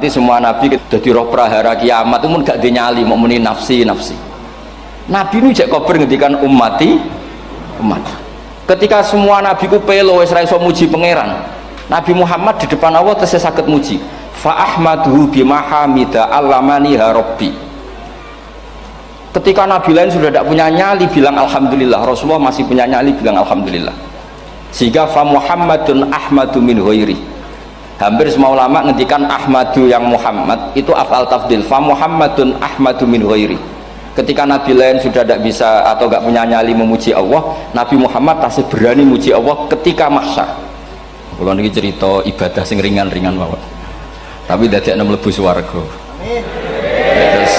Semua nabi dadi roh prahara kiamat itu mun gak dinyali mau muni nafsi. Nabi ini jek kober ngendikan ummati umat. Ketika semua nabi ku pelo wis ra iso muji pangeran, Nabi Muhammad di depan Allah tesih saged muji. Fa ahmaduhu bima hamida allamani ha rabbi. Ketika nabi lain sudah tidak punya nyali bilang alhamdulillah, Rasulullah masih punya nyali bilang alhamdulillah. Sehingga fa Muhammadun ahmadu min ghairi. Hampir semua ulama ngendikan ahmadu yang Muhammad itu afal tafdil. Fa Muhammadun ahmadu min ghairi. Ketika nabi lain sudah tidak bisa atau tidak punya nyali memuji Allah, Nabi Muhammad masih berani memuji Allah ketika mahsyar. Kalau ini cerita ibadah sing ringan-ringan mawon. Tapi dadekne mlebu swarga. Terus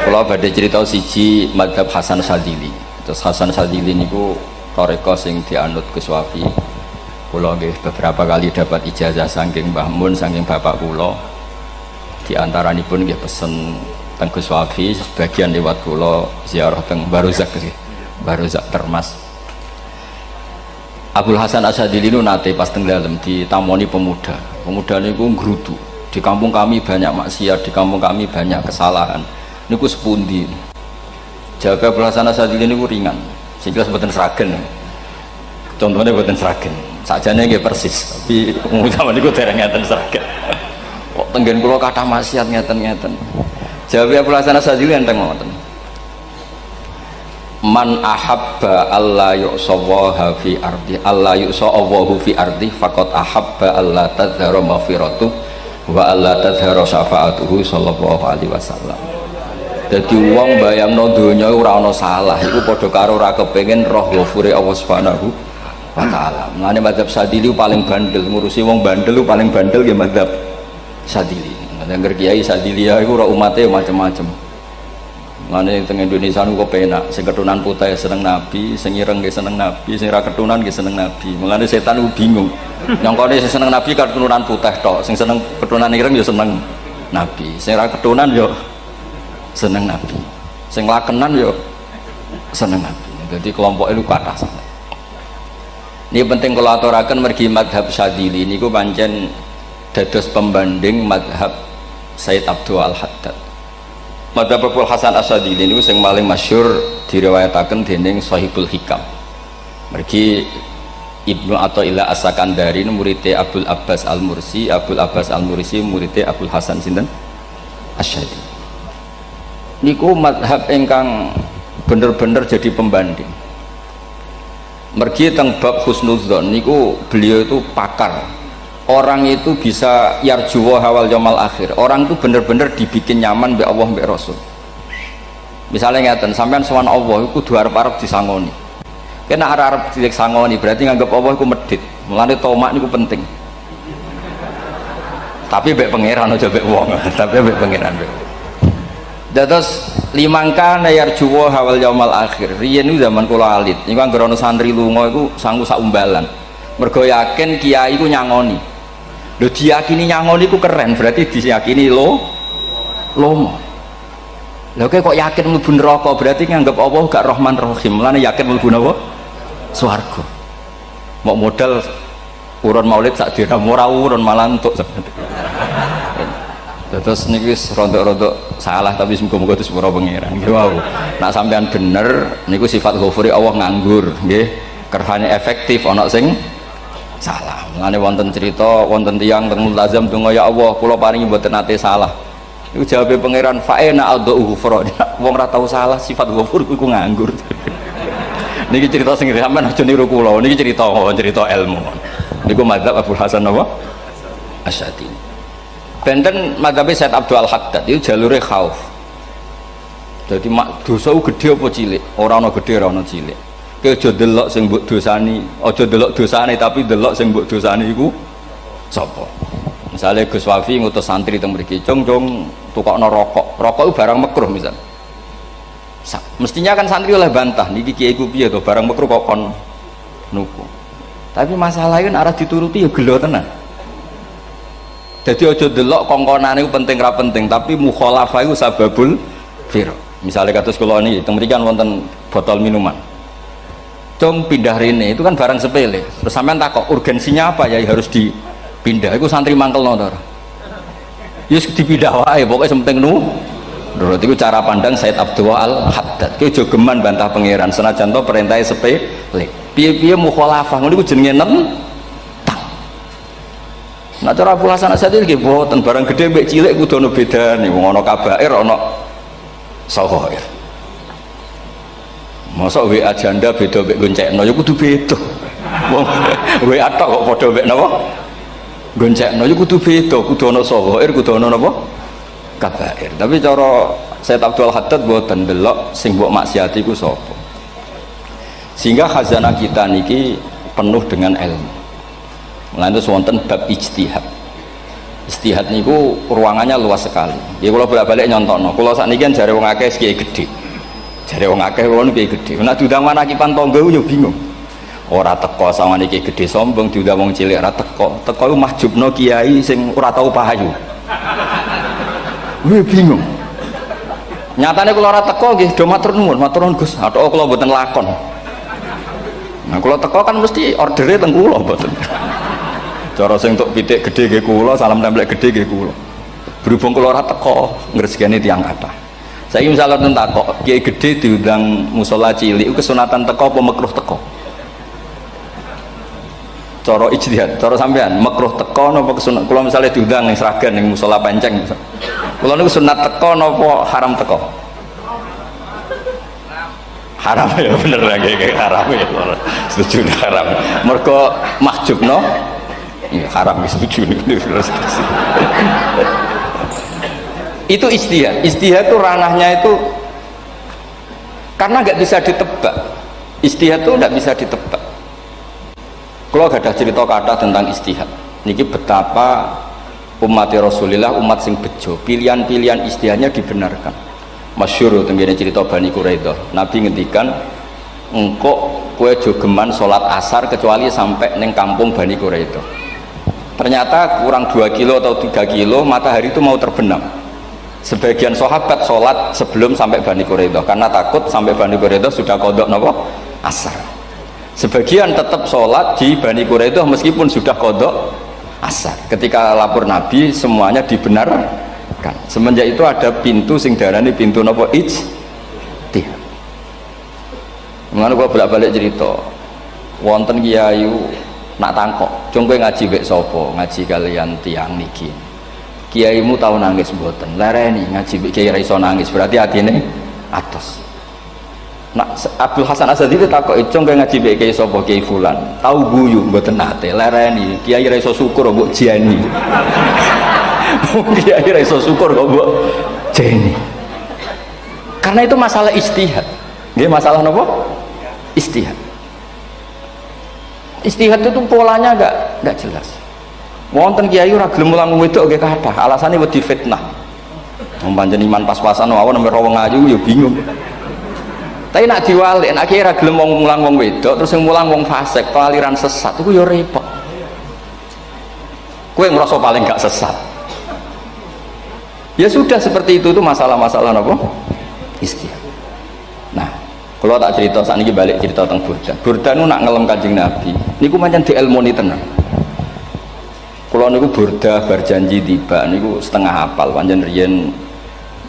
kalau badhe cerita siji madzhab Hasan Sadzili. Terus Hasan Sadzili niku thariqah sing dianut Gus Wafi. Kula nggih beberapa kali dapat ijazah saking Mbah Mun saking bapak kula. Di antaranipun nggih pesen teng Gus Wafi, sebagian lewat kula ziarah teng Barozak nggih. Barozak Termas. Abdul Hasan Asyadili itu nate pas teng dalem ditamoni pemuda. Pemuda niku ngrudu. Di kampung kami banyak maksiat, di kampung kami banyak kesalahan. Niku sepundi. Jawab Abdul Hasan Asyadili niku ringan. Sehingga mboten sragen. Contohnya mboten sragen. Sakjane nggih persis, tapi utama niku dereng ngeten sragen. Kok tenggen kula kathah maksiat ngeten-ngeten. Jawab Abdul Hasan Asyadili enteng ngoten. Man ahabba alla yu'sawaha fi ardi alla yu'sawahu fi ardi faqad ahabba alla tadhara maghfiratu wa alla tadhara syafaatuhu sallallahu alaihi wasallam. Dadi wong bayangno donya ora ana salah iku padha karo ora kepengin roh ghafure Allah Subhanahu wa taala. Mulane madzhab Sadzili paling bandel, ngurusi wong bandel paling bandel ya madzhab Sadzili. Nang kiai Sadzili iku ora umate macam-macam. Mane teng Indonesia niku penak, sing ketunan putih seneng Nabi, sing ireng nggih seneng Nabi, sing ra ketunan nggih seneng Nabi. Mulane setan ku bingung. Nyongkone sing seneng Nabi keturunan putih tok, sing seneng keturunan ireng ya seneng Nabi. Sing ra ketunan ya seneng Nabi. Sing lakenan ya seneng Nabi. Jadi kelompok itu kathah sangat. Ini penting kula aturaken mergi mazhab Sadzili niku pancen dados pembanding mazhab Sayyid Abdul Al-Haddad. Madzhab Abdul Hasan Asyadili ini yang paling masyhur diriwayataken dening Shahibul Hikam. Mergi Ibnu Athaillah As-Sakandari muridé Abdul Abbas Al-Mursi, Abdul Abbas Al-Mursi muridé Abdul Hasan sinten Asyadili. Niku mazhab ingkang bener-bener jadi pembanding. Mergi teng bab husnudzon niku beliau itu pakar. Orang itu bisa yarjuwa hawal yaumil akhir. Orang itu bener-bener dibikin nyaman mbek Allah mbek Rasul. Misalnya ngeten, sampean sowan Allah iku kudu arep-arep disangoni. Kena arep disangoni berarti nganggep Allah iku medhit. Mulane tomak niku penting. Tapi mbek pangeran aja mbek wong, tapi mbek pangeran mbek. Dados limangka yarjuwa hawal yaumil akhir. Riyen niku zaman kula alit, niku anggere ana santri lunga iku sangu sak umbalan. Mergo yakin kiai iku nyangoni. Lho diyakini nyangoni ku keren, berarti diyakini lomo. Lho kok yakin mlebu neraka, berarti nganggep Allah gak Rahman Rahim. Lan yakin mlebu napa? Swarga. Mau modal urun maulid sak dina ora urun malah entuk. Terus niki wis rontok-rontok salah tapi muga-muga terus ora pangeran. Nggih wau. Nek sampean bener niku sifat ghafuri Allah nganggur, nggih. Kerhane efektif ana sing salah. Mulane wonten cerita wonten tiyang teng multazam donga ya Allah kula paringi mboten nate salah. Iku jawabe pangeran fa'ena adhu ghufra. Wong ora tau salah sifat ghafur iku nganggur. Niki cerita sing sampean aja niru kula. Niki cerita ilmu. Niku mazhab Abdul Hasan apa? Asyadili. Benten mazhab Sayyid Abdul Al-Haddad itu jalure khauf. Jadi dosa gede apa cilik? Ora ana gede ora ana cilik. Aja delok sing mbok dosani, aja delok dosane tapi delok sing mbok dosani iku sapa. Misale Gus Wafi ngutus santri teng mriki, "Cung, tukokno rokok." Rokok itu barang makruh misal. Mestinya kan santri oleh bantah, niki kiai ku piye to barang makruh kok kon nuku. Tapi masalahnya kan arah dituruti ya gelo tenan. Jadi aja delok kongkonane iku penting ra penting, tapi mukhalafah iku sababul fir. Misalnya kados kula niki teng mriki kan wonten botol minuman. Cung pindah rene itu kan barang sepele. Terus sampean takok urgensinya apa ya harus dipindah. Iku santri mangkelno to. Yus dipindah wae pokoke penting nurut. Iku cara pandang Said Abdul Al-Haddad. Ki aja geman bantah pangeran senajan to perintahe sepele. Piye-piye mukhalafah ngono iku jenenge nentang. Nah cara Abdul Hasan Asy'ari nggih boten barang gedhe mbek cilik kudu ana bedane. Wong ana kabair ana saghair. Masa WA janda beda mbek goncekno ya kudu beda. Wong WA tok kok padha mbek napa? Goncekno ya kudu beda, kudu ana saghair, kudu ana napa? Kabair. Tapi cara Said Abdul Haddad mboten ndelok sing mbok maksiati iku sapa. Sehingga khazanah kita niki penuh dengan ilmu. Mulane wonten bab ijtihad. Ijtihad niku ruangannya luas sekali. Ya kula bolak-balik nyontokno. Kula sakniki kan jare wong akeh kiai gedhe. Jare wong akeh kula niku kiai gedhe. Nek diundang manakipan tangga yo bingung. Ora teko sawane kiai gedhe sombong diundang wong cilik ora teko. Teko iku mahjubno kiai sing ora tau pahayu. Wih bingung. Nyatane kula ora teko nggih do matur nuwun Gus. Athok kula mboten lakon. Nah kula teko kan mesti ordere teng kula mboten. Cara sing tok pitik gedhe nggih kula, salam templek gedhe nggih kula. Berhubung kula ora teko ngresgeni tiyang kathah. Saiki misale ten takok, kiai gedhe diundang musala cilik iku kesunatan teko apa makruh teko? Cara ijtihad, cara sampean makruh teko napa kesunat? Kula misale diundang ning Sragen ning musala Penceng. Kula niku sunat teko napa haram teko? Haram ya bener lagi kayak haram ya. Setuju haram. Mergo mahjubno ya haram setuju niku. Itu ijtihad. Ijtihad itu ranahnya itu karena nggak bisa ditebak. Ijtihad itu nggak bisa ditebak. Kalau gak ada cerita kata tentang ijtihad, niki betapa umat Rasulullah umat sing bejo, pilihan-pilihan ijtihadnya dibenarkan. Masyhur tenggene cerita Bani Quraidah. Nabi ngendikan, engkau kue jogeman sholat asar kecuali sampai neng kampung Bani Quraidah. Ternyata kurang 2 kilo atau 3 kilo matahari itu mau terbenam. Sebagian sahabat sholat sebelum sampai Bani Quraidah karena takut sampai Bani Quraidah sudah qadha napa asar. Sebagian tetap sholat di Bani Quraidah meskipun sudah qadha asar. Ketika lapor Nabi semuanya dibenarkan. Semenjak itu ada pintu sing darani pintu napa ijtihad. Mengenai gua bolak-balik cerita wonten kiai nak tangkok cung kowe ngaji mek sapa ngaji kalian tiang niki kiaimu tau nangis mboten lereni ngaji mek kiai ra iso nangis berarti atine atos. Nak Abdul Hasan Asy'ari takok cung kowe ngaji mek kiai sapa kiai fulan tau guyu mboten nate lereni kiai ra iso syukur mbok jani. Kiai ra iso syukur kok mbok jani. Karena itu masalah ijtihad. Nggih masalah napa? Ijtihad. Ijtihad itu polanya enggak jelas. Wonten kiai ora gelem mulang wedok nggih kathah, alasane wedi fitnah. Wong pancen iman pas-pasan mawon nembe wong ayu ya bingung. Tapi nak diwalik, nak kiai ora gelem mulang wong wedok terus sing mulang wong fasik, aliran sesat iku ya repot. Kowe ngerasa paling gak sesat. Ya sudah seperti itu masalah-masalah apa? Ijtihad. Nah, kalau tak cerita saat ini balik cerita tentang Burda. Burda nu nak ngelem Kanjeng Nabi. Niku pancen dielmoni tenan. Kalau niku Burda berjanji tiba niku setengah hafal. Pancen riyen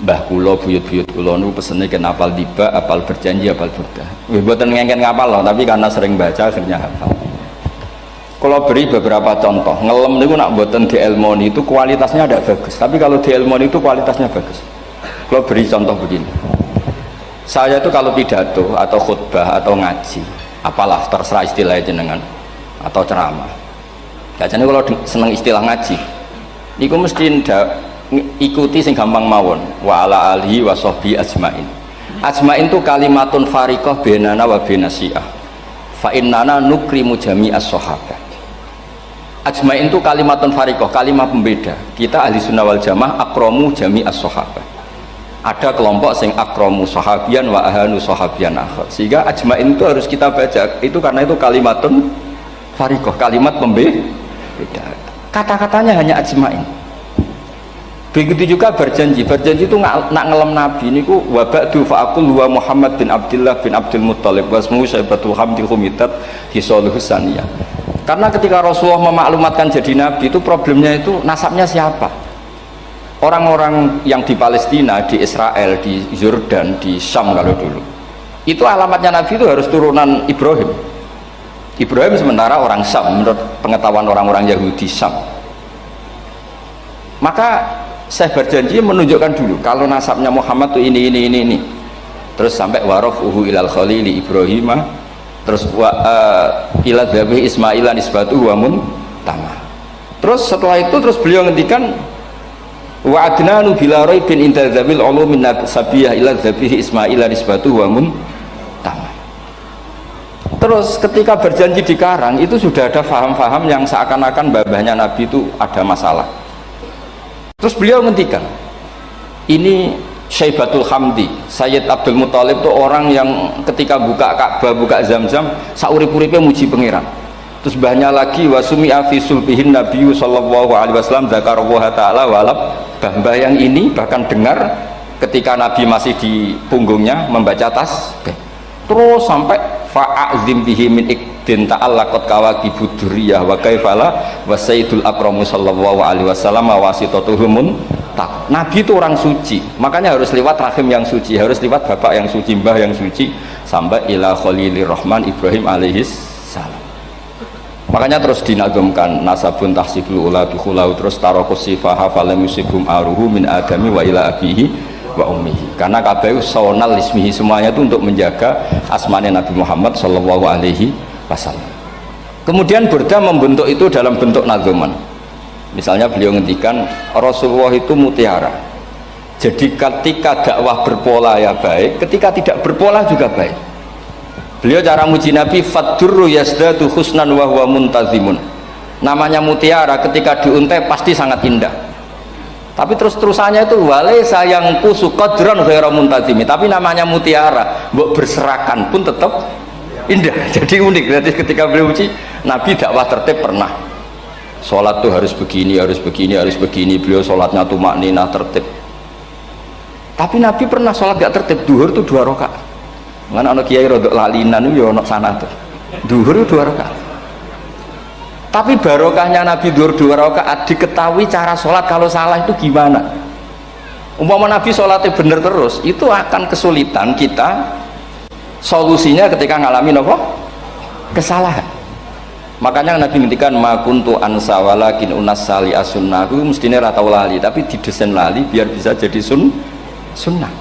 mbah kula buyut-buyut kula niku pesene ken hafal tiba, hafal berjanji, hafal Burda. Nggih mboten ngengken ngapal loh, tapi karena sering baca akhirnya hafal. Kalau beri beberapa contoh, ngelem niku nak mboten dielmoni itu kualitasnya tidak bagus. Tapi kalau dielmoni itu kualitasnya bagus. Kalau beri contoh begini. Saya itu kalau pidato atau khutbah atau ngaji, apalah terserah istilah jenengan atau ceramah. Biasanya kalau seneng istilah ngaji, niku mesti ikuti sing gampang mawon. Wa ala alihi wa sahbi ajmain. Ajmain itu kalimatun fariqah bainana wa bainasyiah. Fa innana nukrimu jami'as sahabah. Ajmain itu kalimatun fariqah, kalimat pembeda. Kita ahli sunnah wal jamaah akramu jami'as sahabah. Ada kelompok sing akramu sahabian wa ahanu sahabian akhir. Sehingga ajmain itu harus kita baca. Itu karena itu kalimatun fariqah, kalimat pembeda. Kata-katanya hanya ajmain. Begitu juga berjanji. Berjanji itu nak ngelem Nabi niku wa ba'du fa'aqul wa Muhammad bin Abdullah bin Abdul Muttalib wasmu Syaibatul Hamdi Humitat Hisaluhus Saniyah. Karena ketika Rasulullah memaklumatkan jadi Nabi itu problemnya itu nasabnya siapa? orang-orang yang di Palestina, di Israel, di Yordan, di Syam kalau dulu itu alamatnya Nabi itu harus turunan Ibrahim. Ibrahim sementara orang Syam menurut pengetahuan orang-orang Yahudi Syam. Maka saya berjanji menunjukkan dulu kalau nasabnya Muhammad tuh ini. Terus sampai warafuhu ilal khalili Ibrahim, terus ila dhabi Ismail nisbatuhu wa muntama. Terus setelah itu terus beliau ngendikan wa adnanu bila raibin inda dzabil ulumin sabiyah ila dhabihi Ismail nisbatuhu wa muntama. Terus ketika berjanji di Karang itu sudah ada faham-faham yang seakan-akan babahnya Nabi itu ada masalah. Terus beliau ngendikan ini Syaibatul Hamdi, Sayyid Abdul Muthalib itu orang yang ketika buka Ka'bah, buka Zam-Zam saurip-uripnya muji pangeran. Terus banyak lagi wasumi'a fi sulbihin Nabiyu sallallahu alaihi wasallam dzakarallaha ta'ala walab. Mbah yang ini bahkan dengar ketika Nabi masih di punggungnya membaca tasbih. Terus sampai fa'azim bihi min ikdin ta'allaqat kawakibud durriyah wa kaifala wa sayyidul akramu sallallahu alaihi wasallam wasitatuhumun tak. Nabi itu orang suci, makanya harus lewat rahim yang suci, harus lewat bapak yang suci, mbah yang suci, sampai ila khalilir rahman Ibrahim alaihis salam. Makanya terus dinagumkan nasabun tahsibul ula bikhulau, terus tarokus sifaha falam yusibhum aruhu min adami wa ila abihi wa ummihi, karena kabeh sonal ismihi, semuanya itu untuk menjaga asmane Nabi Muhammad sallallahu alaihi wasallam. Kemudian Burda membentuk itu dalam bentuk nazuman. Misalnya beliau ngendikan Rasulullah itu mutiara, jadi ketika dakwah berpola ya baik, ketika tidak berpola juga baik. Beliau cara muji Nabi faddurru yazdatu husnan wa huwa muntazimun. Namanya mutiara ketika diuntai pasti sangat indah, tapi terus-terusannya itu walaysa yang kusu qadran ghairu muntazimi, tapi namanya mutiara mbok berserakan pun tetap indah. Jadi unik. Berarti ketika beliau uji Nabi dakwah tertib pernah, sholat tuh harus begini, harus begini, harus begini. Beliau sholatnya tumakninah tertib. Tapi Nabi pernah sholat gak tertib, duhur tuh 2 rakaat. Mana anak kiai rodok lalinan itu ya anak sana tuh, duhur itu 2 rakaat. Tapi barokahnya Nabi duhur 2 rakaat diketahui cara sholat kalau salah itu gimana. Umpama Nabi sholatnya bener terus, itu akan kesulitan kita solusinya ketika ngalamin apa? Kesalahan. Makanya Nabi ngendikan ma kuntu ansa walakin unas sali as-sunnah, aku mestinya ratau lali, tapi didesain lali biar bisa jadi sunnah.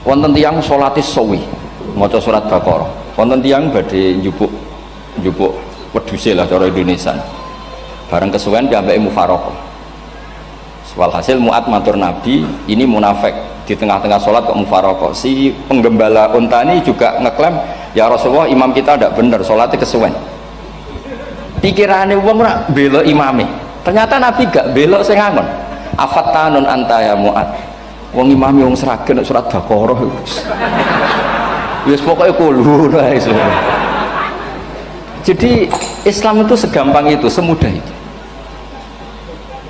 Wonten tiyang salate suwi maca surat Baqarah, wonten tiyang badhe njupuk wedhuse lah cara Indonesia. Bareng kesuwen piyambake mufaraqah. Walhasil Mu'ad matur Nabi, ini munafik di tengah-tengah sholat kok mufaraqah. Si penggembala unta ini juga ngeklaim, ya Rasulullah imam kita tidak benar, sholatnya kesuwen. Pikirannya wong ora bela imame, ternyata Nabi gak bela sing ngangon. Afattanun anta ya Mu'ad, wong imame wong seragen surat Baqarah wis pokoknya kulhu. Jadi Islam itu segampang itu, semudah itu,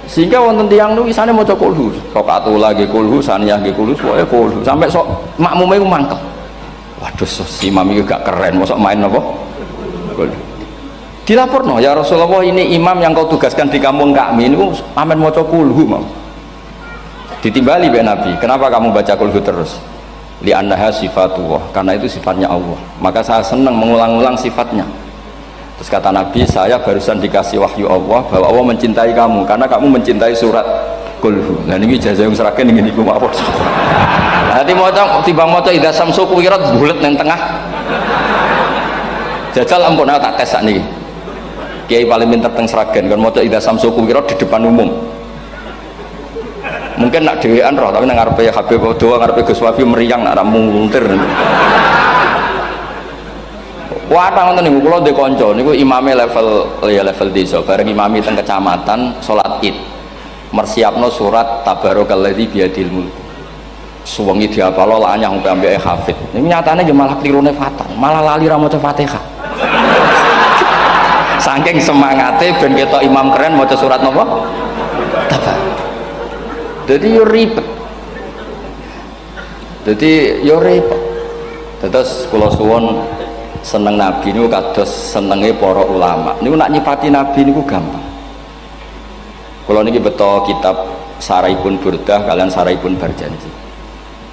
sehingga wonten tiyang nu isane maca kulhu, rakaat lagi kulhu, saniyah nggih kulhu, pokoke kulhu sampai sok makmume ku mangkel. Waduh, si imam iki gak keren, mosok main apa? Kulhu. Dilaporno, ya Rasulullah ini imam yang kau tugaskan di kampung kami niku amen maca kulhu mau. Ditimbali be Nabi, kenapa kamu baca kulhu terus? Li annaha sifatullah, karena itu sifatnya Allah, maka saya senang mengulang-ulang sifatnya. Terus kata Nabi, saya barusan dikasih wahyu Allah bahwa Allah mencintai kamu karena kamu mencintai surat kulhu. Nah ini jasa yang serahkan ingin iku apa? Nanti mau tiba moco idza samsu kuwirat bulet nang tengah. Jajal ampun tak tes sak niki. Kiai paling pinter teng Sragen kan moco idza samsu kuwirat di depan umum. Mungkin nak dhewean roh, tapi nang ngarepe Habib doa ngarepe Gus Wafi meriang nak muntir. Wah, ngoten niku kula ndek kanca niku imame level desa, bareng imami teng kecamatan salat Id. Mersiapno surat tabarokalladzi biyadil mulk. Suwengi diapalo lanyah sampai ambeke hafid. Niku nyatane ya malah klirune fatal, malah lali ra maca Fatihah. Saking semangate ben ketok imam keren maca surat napa? Tabar. Jadi yo ribet. Terus kula suwun seneng Nabi niku kados senenge para ulama. Niku nak nyipati Nabi niku gampang. Kalau niki beto kitab Saraipun Burdah kalian Saraipun Barjanji.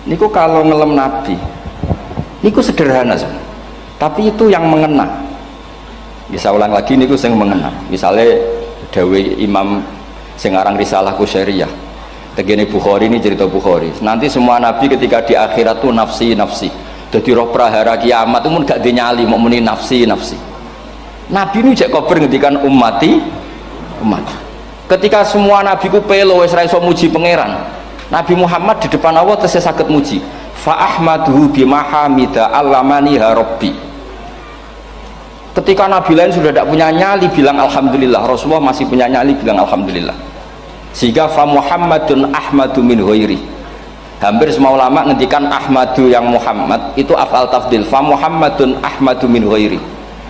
Niku kalau ngelem Nabi, niku sederhana sebenarnya. Tapi itu yang mengena. Bisa ulang lagi niku sing mengena. Misalnya Dawe Imam sing aran Risalah Qusyariyah. Tegene Bukhari ini cerita Bukhari. Nanti semua nabi ketika di akhirat tuh nafsi. Jadi roh prahara kiamat itu mun gak dinyali mau muni nafsi. Nabi ini jek kober ngendikan umat. Ketika semua nabi ku pelo wis ra iso muji pangeran, Nabi Muhammad di depan Allah tesih saged muji. Fa ahmaduhu bimahamida allamani rabbi. Ketika nabi lain sudah tidak punya nyali bilang alhamdulillah, Rasulullah masih punya nyali bilang alhamdulillah. Sehingga fa Muhammadun ahmadu min ghairi. Hampir semua ulama ngendikan ahmadu yang Muhammad itu afal tafdil. Fa Muhammadun ahmadu min ghairi.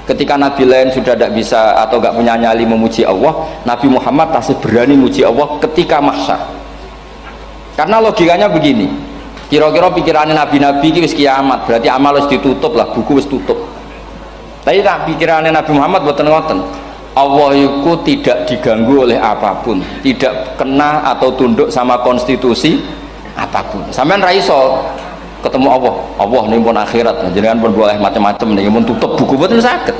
Ketika nabi lain sudah tidak bisa atau tidak punya nyali memuji Allah, Nabi Muhammad masih berani memuji Allah ketika mahsyar. Karena logikanya begini, kira-kira pikirannya nabi-nabi ini wis kiamat, berarti amal wis ditutup lah, buku wis tutup. Tapi tak pikirannya Nabi Muhammad boten ngoten. Allah itu tidak diganggu oleh apapun, tidak kena atau tunduk sama konstitusi apapun. Sampean ra iso ketemu Allah nih pun akhirat, jangan pun boleh macam-macam nih, pun tutup buku boten saged.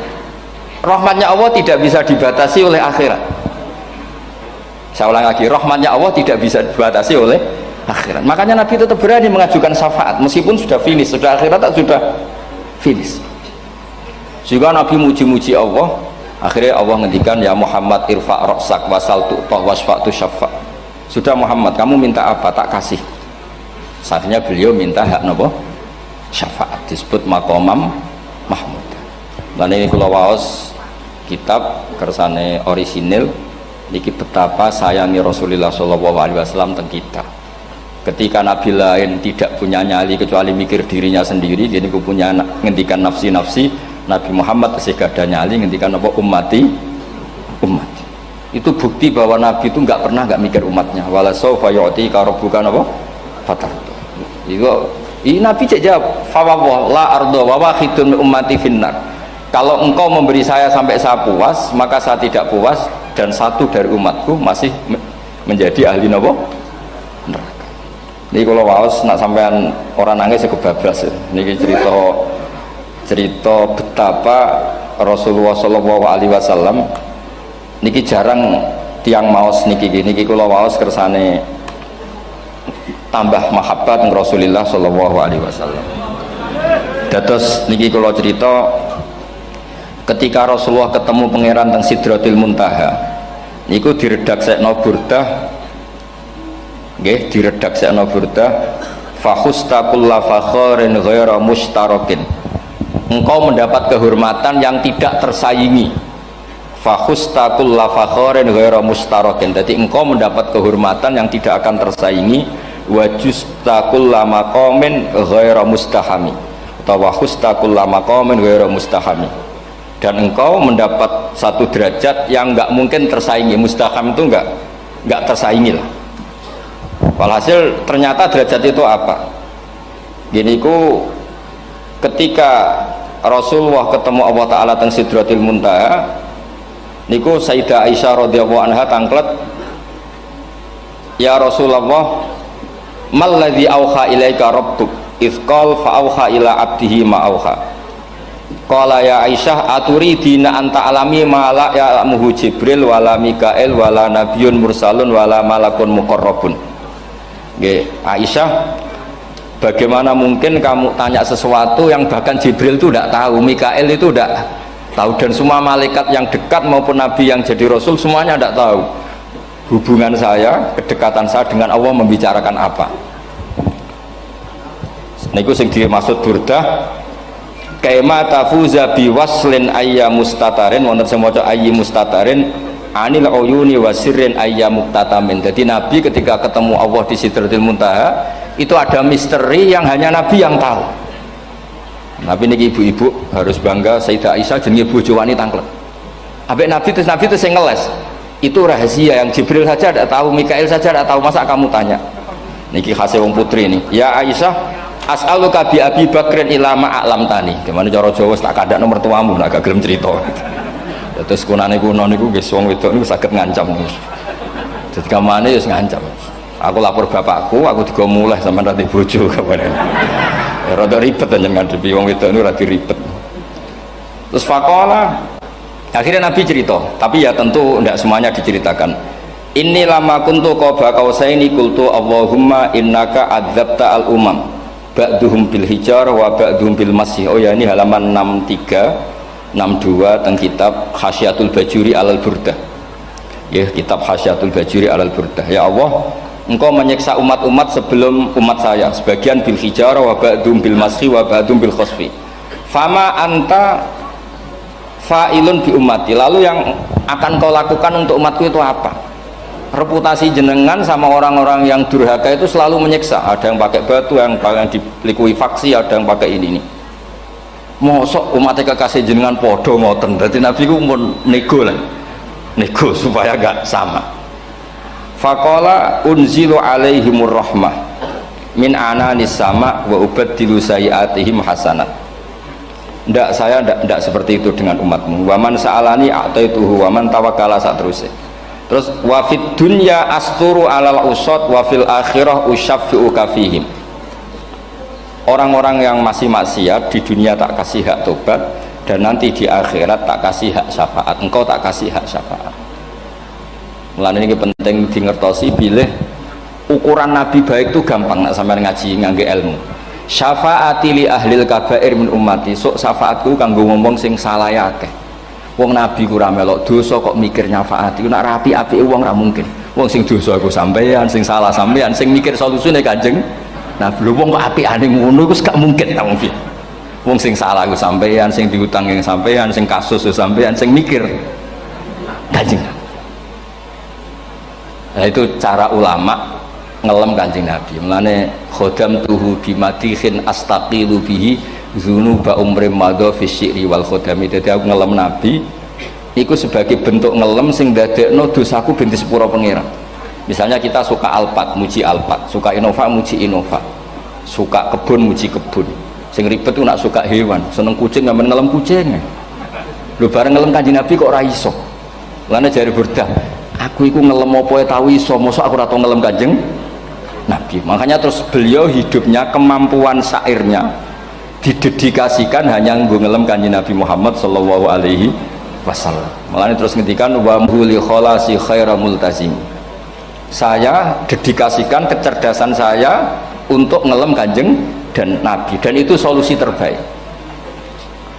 Rahmatnya Allah tidak bisa dibatasi oleh akhirat. Saya ulang lagi, rahmatnya Allah tidak bisa dibatasi oleh akhirat. Makanya Nabi tetap berani mengajukan syafaat meskipun sudah finish, sudah akhirat tak sudah finish. Juga Nabi muji-muji Allah, akhirnya Allah ngendikan ya Muhammad irfa' ra'sak wasal tu'tah wasfa'tu syafa'. Sudah Muhammad, kamu minta apa tak kasih. Saatnya beliau minta hak napa? Syafaat, disebut maqamam mahmud. Lan ini kula waos kitab kersane orisinil niki betapa sayangi Rasulullah sallallahu alaihi wasallam teng kita. Ketika nabi lain tidak punya nyali kecuali mikir dirinya sendiri, jadi ku punya ngendikan nafsi, Nabi Muhammad masih gak ada nyali ngendikan apa umat. Itu bukti bahwa nabi itu nggak pernah nggak mikir umatnya. Wala sawfa yu'tika rabbuka apa? Fatar. Ini nabi cek jawab fawwah la ardo wa wahidun ummati finnar. Kalau engkau memberi saya sampai saya puas, maka saya tidak puas dan satu dari umatku masih menjadi ahli neraka. Ini kalau waos nak sampean orang nangis kebablas. Ini cerita betapa Rasulullah Shallallahu Alaihi Wasallam niki jarang tiang maos niki kalau waos kersane tambah mahabbat dengan Rasulullah Shallallahu Alaihi Wasallam. Dados niki kalau cerita ketika Rasulullah ketemu pangeran teng Sidratil Muntaha niku diredaksekno burdah nggih diredaksekno burdah fakhusta kulla fakharin ghaira mustarakin. Engkau mendapat kehormatan yang tidak tersaingi. Fakhusta kulla fakharin ghaira mustarakin. Jadi engkau mendapat kehormatan yang tidak akan tersaingi. Wajusta kulla maqamin ghaira mustahami. Atau wakhusta kulla maqamin ghaira mustahami. Dan engkau mendapat satu derajat yang enggak mungkin tersaingi. Mustaham itu enggak tersaingi lah. Walhasil ternyata derajat itu apa? Gini ku ketika Rasulullah ketemu Allah Ta'ala teng Sidratil Muntaha niku Sayyidah Aisyah radhiyallahu anha tangklet, ya Rasulullah malladzi auha ilaika rabbuk izqal fa auha ila abdihi ma auha. Qala ya Aisyah aturidina anta alami ma la ya'lamuhu Jibril wala Mikail wala nabiyyun mursalun wala malakun muqarrabun. Nggih Aisyah, bagaimana mungkin kamu tanya sesuatu yang bahkan Jibril itu tidak tahu, Mikael itu tidak tahu, dan semua malaikat yang dekat maupun nabi yang jadi rasul semuanya tidak tahu hubungan saya, kedekatan saya dengan Allah membicarakan apa. Niku sing dimaksud burdah kaima tafuza biwaslin ayya mustatarin wonten sing maca ayyi mustatarin anil uyuni wasirrin ayya muktatamin. Jadi nabi ketika ketemu Allah di Sidratil Muntaha itu ada misteri yang hanya nabi yang tahu. Nabi niki ibu-ibu harus bangga Sayyidah Aisyah jenenge bojo wanita tangklet. Ambek nabi itu sing ngeles. Itu rahasia yang Jibril saja tidak tahu, Mikail saja tidak tahu, masa kamu tanya? Niki khase wong putri ini. Ya Aisyah, as'aluka bi Abi Bakrin ila ma a'lam tani. Gimana cara Jawa tak kadak nomor tuamu nak gak gelem cerita. Terus kunane kuno niku nggih wong wedok niku saged ngancam. Jadi kamane wis ngancam. Aku lapor bapakku, aku juga mulai sama nanti bojo kapan. Ya rada ribet aja ngadepi wong wedok niku rada ribet. Terus faqala akhirnya Nabi cerita, tapi ya tentu tidak semuanya diceritakan. Inni lama kuntu qaba qausaini qultu Allahumma innaka adzabta al umam ba'duhum bil hijar wa ba'duhum bil masih. Oh ya, ini halaman 63 62 tentang kitab Hasyiatul Bajuri alal Burdah. Ya, kitab Hasyiatul Bajuri alal Burdah. Ya Allah, engkau menyiksa umat-umat sebelum umat saya, sebagian bil hijar wa ba'dum bil masih wa ba'dum bil khosfi. Fama anta fa'ilun bi ummati, lalu yang akan kau lakukan untuk umatku itu apa? Reputasi jenengan sama orang-orang yang durhaka itu selalu menyiksa, ada yang pakai batu, yang dilikuifaksi, ada yang pakai ini. Mosok umatnya kekasih jenengan podo ngoten, jadi Nabi ku mun nego lah, nego supaya gak sama. Faqala unzilu alaihimur rahmah min ananis sama wa ubaddilu sayiatihim hasanat. Ndak, saya ndak seperti itu dengan umatmu. Waman sa'alani a'taituhu waman tawakkala saterusé. Terus wa fid dunya asturu alal usad wa fil akhirah usyaffi'u kafihim. Orang-orang yang masih maksiat di dunia tak kasih hak tobat, dan nanti di akhirat tak kasih hak syafaat. Engkau tak kasih hak syafaat. Mulane ini penting dingertosi, bilih ukuran Nabi baik itu gampang nak sampean ngaji ngangge ilmu. Syafaati li ahlil kabair min ummati, sok syafaatku kanggo ngomong sing salah akeh. Wong Nabi ku ra melok dosa kok mikir nyafaati, nak rapi-apike wong ra mungkin. Wong sing dosa iku sampean, sing salah sampean, sing mikir solusine Kanjeng Nabi. Lho wong kok apikane ngono iku gak mungkin ta wong piye. Wong sing salah iku sampean, sing diutang yang sampean, sing kasus iku sampean, sing mikir Kanjeng. Nah itu cara ulama ngelem Kanjeng Nabi. Mulane khodam tuhu bimatihin astaqilu bihi dzunuba umrim madha fi syi'ri wal khodami. Dadi aku ngelem Nabi iku sebagai bentuk ngelem sing dadekno dosaku ben disepuro pangeran. Misalnya kita suka Alphard, muji Alphard, suka Innova, muji Innova, suka kebun, muji kebun. Sing ribet ku nak suka hewan, seneng kucing nggak ngelem kucing. Lho bareng ngelem Kanjeng Nabi kok ora iso. Mulane jare Burdah, aku iku ngelem apa tau iso, mosok aku ora tau ngelem Kanjeng Nabi. Makanya terus beliau hidupnya, kemampuan syairnya didedikasikan hanya ngelem Kanjeng Nabi Muhammad sallallahu alaihi wasallam. Makanya terus ngendikan wa huli kholasi khaira multazim. Saya dedikasikan kecerdasan saya untuk ngelem Kanjeng dan Nabi, dan itu solusi terbaik.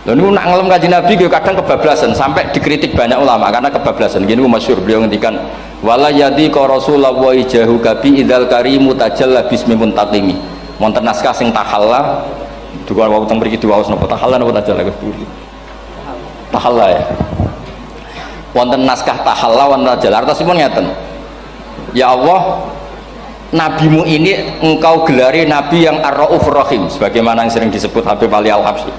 Lalu nak ngelem Kanjeng Nabi kadang kebablasan, sampai dikritik banyak ulama karena kebablasan. Gini masyhur beliau ngendikan wala yadi ka rasulullah jahu kabi idzal karimu tajalla bismi muntaqimi. Wonten naskah sing tahalla duka wau teng mriki diwaos napa tahalla napa tajalla Gusti. Tahalla ya. Wonten naskah tahalla wonten tajalla artosipun ngeten. Ya Allah, nabimu ini engkau gelari nabi yang ar-raufur rahim, sebagaimana yang sering disebut Habib Ali Al-Habsyi.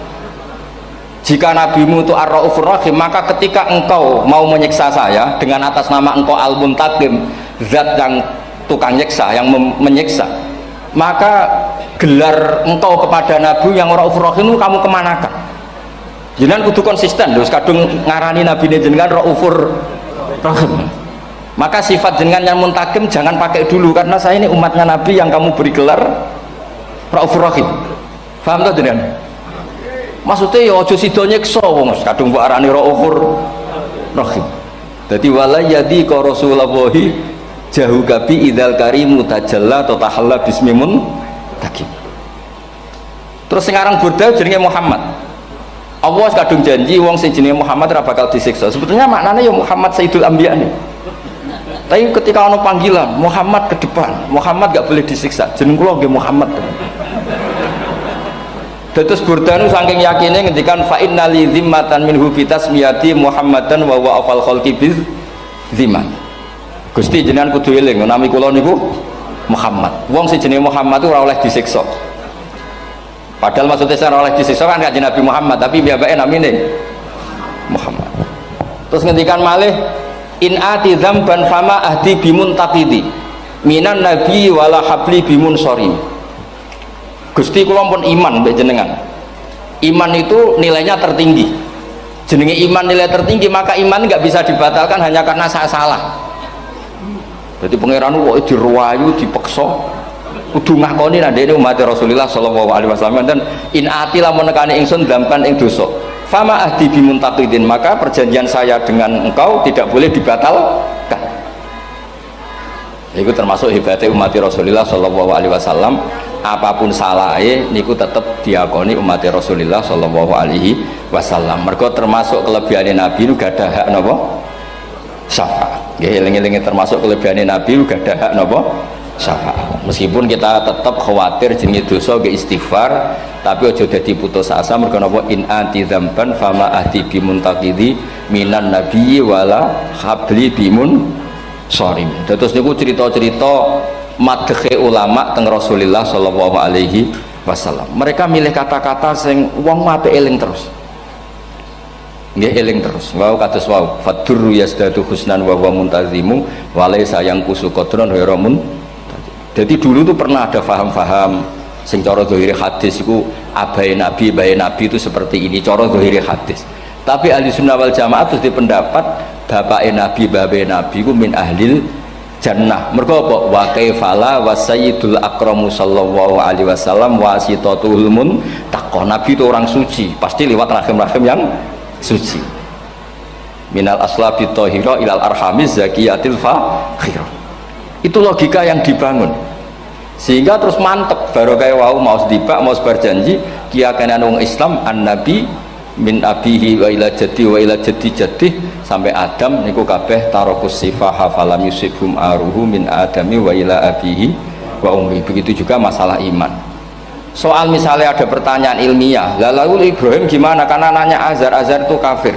Jika nabimu itu ar-raufur rahim, maka ketika engkau mau menyiksa saya dengan atas nama engkau al-muntaqim, zat yang tukang nyiksa, yang menyiksa, maka gelar engkau kepada nabi yang ar-raufur rahim itu kamu kemanakan? Jenengan kudu konsisten, terus kadung ngarani nabi ini jenengan raufur rahim. Maka sifat jenengan yang muntakim jangan pakai dulu, karena saya ini umatnya Nabi yang kamu beri gelar Raufur Rahim. Paham tak jenengan? Maksudnya ya ojo sido nyiksa wong kadung mbok arani Raufur Rahim. Dadi wala yadi ka rasulullahi jahu kabi idzal karimu tajalla tatahalla bismimun takim. Terus sekarang Burda jenenge Muhammad. Allah kadung janji wong sing jenenge Muhammad ora bakal disiksa. Sebetulnya maknanya ya Muhammad Sayyidul Anbiya nih. Tapi ketika ono panggilan Muhammad ke depan, Muhammad gak boleh disiksa. Jeneng kula nggih Muhammad. Terus Burdanu saking yakinnya ngendikan fa innali zimmatan minhu bi tasmiyati Muhammadan wa wa afal khalqi bi zimman. Gusti jenengan kudu eling nami kula niku Muhammad. Wong sing jenenge Muhammad itu ora oleh disiksa. Padahal maksudnya ora oleh disiksa kan kanjeng Nabi Muhammad, tapi piyambake namine Muhammad. Terus ngendikan malih in ati dzamban fama ahdi bimun taqidi minan nabi wala habli bimun sori. Gusti kula pun iman mbek jenengan. Iman itu nilainya tertinggi. Jenenge iman nilai tertinggi, maka iman nggak bisa dibatalkan hanya karena saya salah. Jadi pangeran kok diruwayu dipeksa kudu ngakoni nek dene umat Rasulullah sallallahu alaihi wasallam dan in ati lamun nekani ingsun dampan ing dosa fama ahdi bimuntaqidin, maka perjanjian saya dengan engkau tidak boleh dibatalkan. Itu termasuk hebatnya umat Rasulullah sallallahu alaihi wasallam, apapun salahnya niku tetap diakoni umat Rasulullah sallallahu alaihi wasallam. Mergo termasuk kelebihan Nabi nu gadah hak napa? Syafaat. Nggih eling-eling termasuk kelebihan Nabi nu gadah hak napa? Syafaat. Meskipun kita tetap khawatir jenenge dosa ke istighfar, tapi aja dadi putus asa mergo napa in anti dzamban fama ahdi bimuntaqidi minan nabiyyi wala habli bimun sorim. Terus niku cerita-cerita madhe ulama teng Rasulullah sallallahu alaihi wasallam. Mereka milih kata-kata sing wong apik eling terus. Nggih eling terus. Wau kados wau fadurru yasdadu husnan wa huwa muntazimu wa laysa yanqusu qadran ghairu mun. Jadi dulu tuh pernah ada faham-faham sing cara zahiri hadis itu abai nabi itu seperti ini cara zahiri hadis. Tapi ahli sunnah wal jamaah terus di pendapat bapak nabi ku min ahlil jannah. Mergo apa? Wa kaifala wa sayyidul akramu sallallahu alaihi wasallam wasitatul muntaqah. Nabi itu orang suci, pasti lewat rahim-rahim yang suci. Minal aslabi thahira ilal arhamiz zakiyatil fakhirah. Itu logika yang dibangun sehingga terus mantep baru kayak wau mau sedibak mau berjanji kiyakan wong Islam an nabi min abihi wa ila jaddi sampai Adam niku kabeh tarokus sifaha falam yusibhum aruhu min adami wa ila abihi wa ummi. Begitu juga masalah iman. Soal misalnya ada pertanyaan ilmiah, lalu Ibrahim gimana karena nanya Azar itu kafir.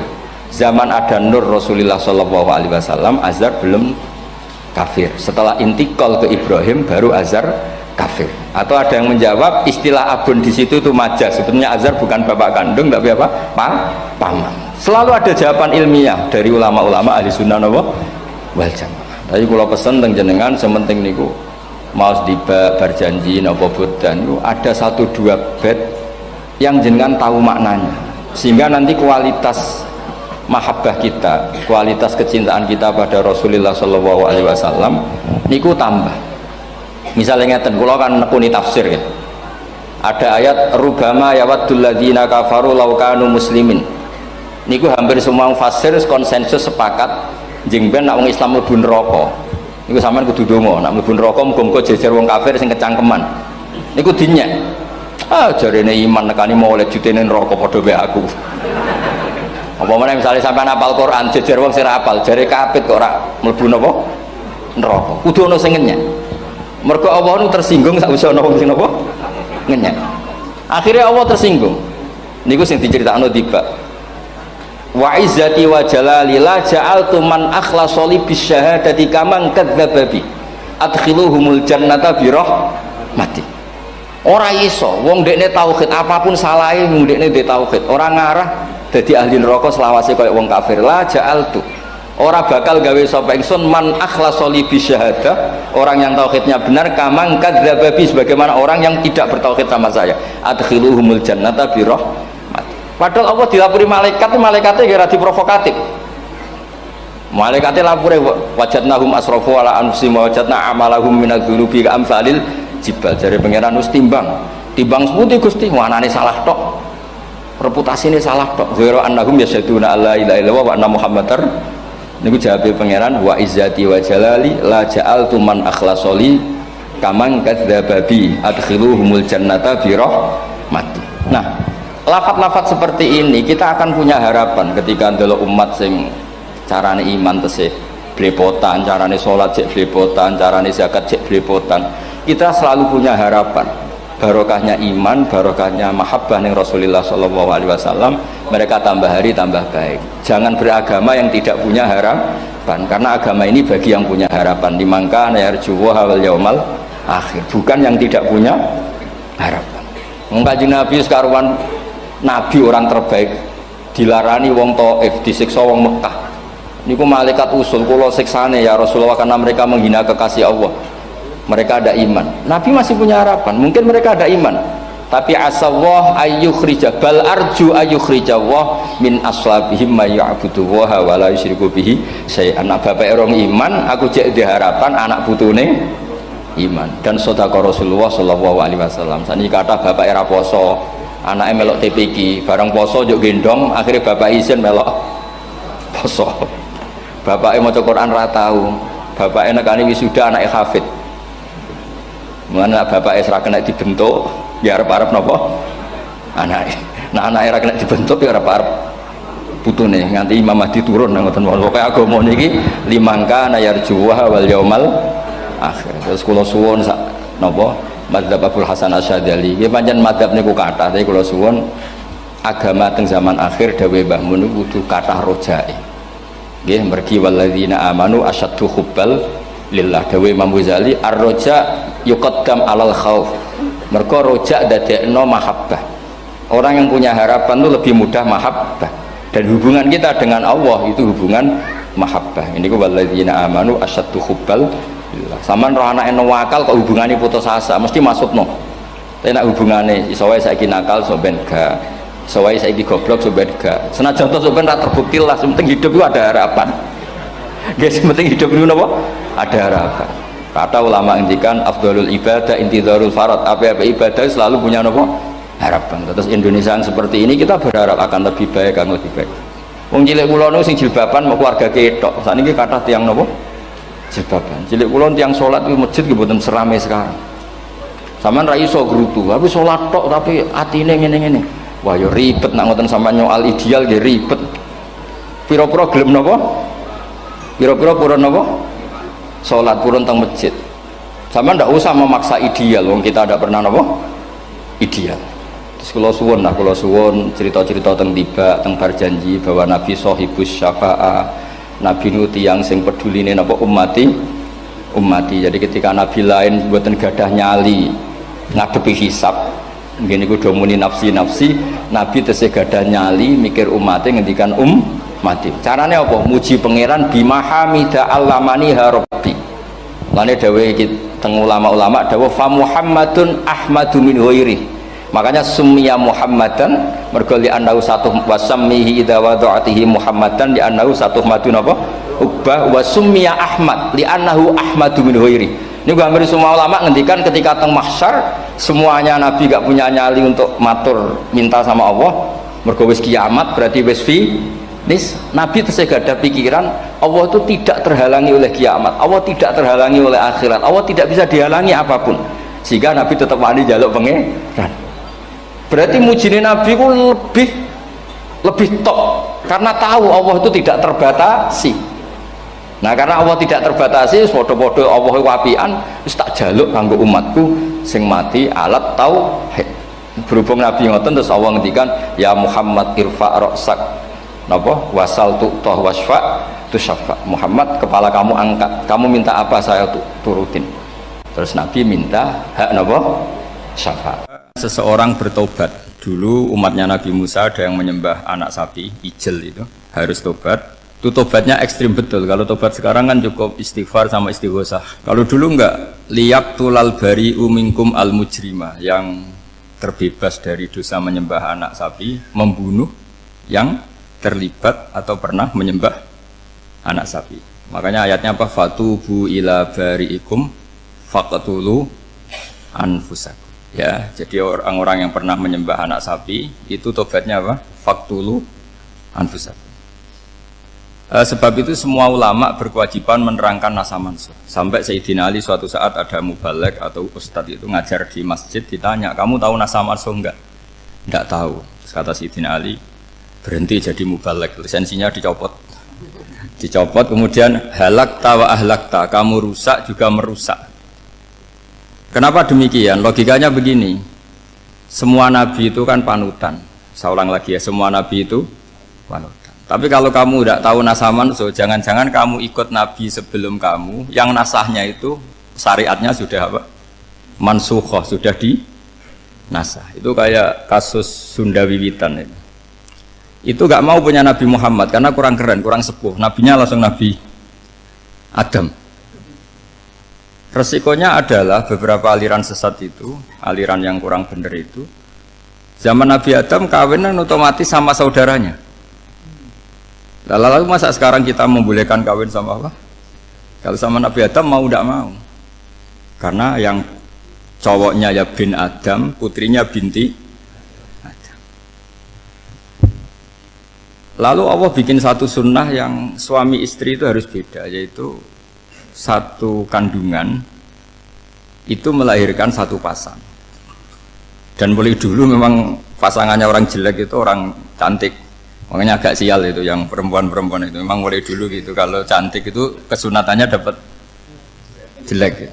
Zaman ada Nur Rasulullah sallallahu alaihi wasallam Azar belum kafir. Setelah intikal ke Ibrahim baru Azar kafir. Atau ada yang menjawab istilah abun di situ itu majas. Sebetulnya Azar bukan bapak kandung tapi apa? Paman. Selalu ada jawaban ilmiah dari ulama-ulama ahli sunnah wal jamaah. Tapi kalau pesen teng jenengan sementing niku mau berjanji napa bodan niku ada 1-2 bait yang jenengan tahu maknanya sehingga nanti kualitas mahabbah kita, kualitas kecintaan kita pada Rasulullah sallallahu alaihi wasallam niku tambah. Misalnya ngeten, kula kan nekuni tafsir ya. Ada ayat rubama yawaddul ladzina kafaru law kanu muslimin. Niku hampir semua mufassir konsensus sepakat jeng ben nek wong Islam mlebu neraka. Niku sampean kudu donga, nek mlebu neraka muga-muga jejer wong kafir sing kecangkeman. Niku dinyek. Jarene iman nekani mau oleh jutene neraka padha wae aku. Apa meneh misalnya sampean hafal Quran jejer wong sing hafal jare kapit kok ora mlebu napa neraka. Kudu ana sing ngenyek. Mergo Allah nu tersinggung sak usah ana wong sing napa ngenyek. Akhirnya Allah tersinggung. Niku sing diceritakno tiba. Wa izzati wa jalali la ja'altu man akhlasa li bisyahadati kaman kadzdzaba bi adkhiluhumul jannata bi rahmati. Ora iso wong dekne tauhid apapun salahe wong dekne ndek tauhid ora ngarah dadi ahli neraka selawase kaya wong kafir. La ja'altu ora bakal gawe sapa ingsun man akhlasa li bisyahadah orang yang tauhidnya benar kaman kadzdzaba bi sebagaimana orang yang tidak bertauhid sama saya adkhiluhumul jannata bi rahmati. Padahal Allah dilapuri malaikatnya kira diprovokatif. Malaikatnya lapure wajadnahum asrafu ala anfusihim wa wajadna amalahum minadz-dzunubi ka'amsalil jibal. Jare pangeran wis timbang seputi Gusti wanane salah tok. Reputasine salah tok. Ghairu annahum yasyaduna alla ilaha illallah wa anna muhammadar. Niku jawabe pangeran wa izzati wa jalali la ja'altu man akhlasoli kaman kadzdzaba bi adkhiluhumul jannata bi rahmati. Nah, lafat-lafat seperti ini kita akan punya harapan ketika ndelok umat sing carane iman tesih blepotan, carane sholat cek blepotan, carane zakat cek blepotan. Kita selalu punya harapan barokahnya iman, barokahnya mahabbah ning Rasulullah sallallahu alaihi wasallam, mereka tambah hari tambah baik. Jangan beragama yang tidak punya harapan, karena agama ini bagi yang punya harapan, dimangka yarjuwa wal yaumal akhir, bukan yang tidak punya harapan. Kanjeng Nabi sekaruan Nabi orang terbaik dilarani wong Taif, disiksa wong Mekah. Niku malaikat usul kula siksane ya Rasulullah karena mereka menghina kekasih Allah. Mereka ada iman. Nabi masih punya harapan. Mungkin mereka ada iman, tapi asawah ayyukhrija bal arju ayyukhrijawah min aslabihim may ya'budu wa la yusyriku bihi syai'an. Anak bapak orang iman, aku cek diharapan anak putune iman. Dan sedekah Rasulullah sallallahu alaihi wasallam. Saniki kata bapak era poso, anake melok TPQ, bareng poso njuk gendong, akhirnya bapak izin melok poso. Bapaknya maca Quran ra tau, bapaknya nekani wisuda anake hafid. Mulane bapake ora kena dibentuk, ya arep-arep napa? Anake. Nah anake ora kena dibentuk ya arep-arep putune nganti Imam Mahdi turun nang ngoten wae. Pokoke agama niki limangka nayarjuwa wal yaumal akhir. Terus kula suwun sak napa? Madzhab Abdul Hasan Asyadzali. Nggih pancen madzhab niku kathah, tapi kula suwun agama teng zaman akhir dawuh Mbah Mun kudu kathah rojae. Nggih mergi walladzina amanu asyaddu hubbal lillah. Dawuh Imam Ghazali ar-roja yuqaddam alal khauf. Mergo roja dadekno mahabbah. Orang yang punya harapan itu lebih mudah mahabbah. Dan hubungan kita dengan Allah itu hubungan mahabbah. Ini ku walladzina amanu asyaddu hubbal lillah. Saman roh anake wakal kok hubungane putus asa mesti maksudno. Tapi nek hubungane iso wae saiki nakal so ben ga. Iso wae saiki goblok so ben ga. Senajan to so ben ra terbukti lah, penting hidup itu ada harapan. Guys, penting hidup itu apa? Ada harapan. Kata ulama ngendikan afdhalul ibadah intidharul farad. Apa ibadah selalu punya apa? Harapan. Terus Indonesia yang seperti ini kita berharap akan lebih baik, akan lebih baik. Wong cilik kula niku sing jilbaban mau keluarga ketok. Sakniki kathah tiyang napa? Jilbaban. Cilik kula tiyang salat kuwi masjid nggih mboten serame sekarang. Sampeyan ra iso grutu, tapi salat tok tapi atine ngene-ngene. Wah ya ribet nak ngoten sampeyan nyoal ideal nggih ribet. Pira-pira gelem napa? Pira-pira purun napa? Salat purun teng masjid. Sampeyan ndak usah memaksa ideal, wong kita ndak pernah napa? Ideal. Terus kula suwun cerita-cerita teng tiba teng berjanji bahwa Nabi sahibus syafa'ah, Nabi nu tiyang sing peduline napa ummati. Jadi ketika Nabi lain mboten gadah nyali ngadepi hisab, ngene iku do muni nafsi, Nabi tesih gadah nyali mikir umate ngendikan mati. Carane apa? Muji pangeran bima hamida allamani rabbi. Lane dawuh iki teng ulama-ulama dawuh fa Muhammadun ahmadu min ghairi. Makanya summiya Muhammadan mergo li annahu satu wasammihi idza wada'atihi Muhammadan li annahu satu madun apa? Ubah wa summiya Ahmad li annahu ahmadu min ghairi. Ini hampir semua ulama ngendikan ketika teng mahsyar semuanya Nabi gak punya nyali untuk matur minta sama Allah. Mergo wis kiamat berarti wis nis Nabi tesih gak ada pikiran Allah itu tidak terhalangi oleh kiamat, Allah tidak terhalangi oleh akhirat, Allah tidak bisa dihalangi apapun, sehingga Nabi tetap wani jaluk pangeran. Berarti mujine Nabi ku lebih top karena tahu Allah itu tidak terbatasi. Nah karena Allah tidak terbatasi, podo-podo Allah wapian, wis tak jaluk kanggo umatku sing mati alat tauhid. Berhubung Nabi ngoten terus Allah ngendikan ya Muhammad irfa ra'sak napa wasal tu'tah wasfa tusyafa. Muhammad kepala kamu angkat, kamu minta apa saya turutin. Terus Nabi minta hak napa syafaat. Seseorang bertobat. Dulu umatnya Nabi Musa ada yang menyembah anak sapi ijel, itu harus tobat. Itu tobatnya ekstrim betul. Kalau tobat sekarang kan cukup istighfar sama istighosah. Kalau dulu enggak, liyak tulal bari uminkum al mujrima, yang terbebas dari dosa menyembah anak sapi, membunuh yang terlibat atau pernah menyembah anak sapi. Makanya ayatnya apa? Fatubu ila bari'ikum faqtulu anfusakum. Ya, jadi orang-orang yang pernah menyembah anak sapi itu tobatnya apa? Faqtulu anfusakum. Sebab itu semua ulama berkewajiban menerangkan nasa mansuh. Sampai Sayyidina Ali suatu saat ada mubalek atau ustadz itu ngajar di masjid, ditanya, kamu tahu nasa mansuh enggak? Enggak tahu. Terus kata Sayyidina Ali, berhenti jadi mubalek, lisensinya dicopot. Dicopot, kemudian halakta wa ahlakta, kamu rusak juga merusak. Kenapa demikian? Logikanya begini, semua nabi itu kan panutan. Saya ulang lagi ya, semua nabi itu panutan. Tapi kalau kamu tidak tahu nasaman, so jangan-jangan kamu ikut nabi sebelum kamu, yang nasahnya itu syariatnya sudah apa? Mansukhoh, sudah di nasah. Itu kayak kasus Sunda Wiwitan itu. Itu gak mau punya Nabi Muhammad karena kurang keren, kurang sepuh. Nabinya langsung Nabi Adam. Resikonya adalah beberapa aliran sesat itu, aliran yang kurang benar itu, Zaman Nabi Adam kawinan otomatis sama saudaranya. Lalu masa sekarang kita membolehkan kawin sama apa? Kalau sama Nabi Adam mau tidak mau. Karena yang cowoknya ya bin Adam, putrinya binti Adam. Lalu Allah bikin satu sunnah yang suami istri itu harus beda, yaitu satu kandungan itu melahirkan satu pasang. Dan mulai dulu memang pasangannya orang jelek itu orang cantik, makanya agak sial itu yang perempuan-perempuan itu memang mulai dulu gitu. Kalau cantik itu kesunatannya dapat jelek.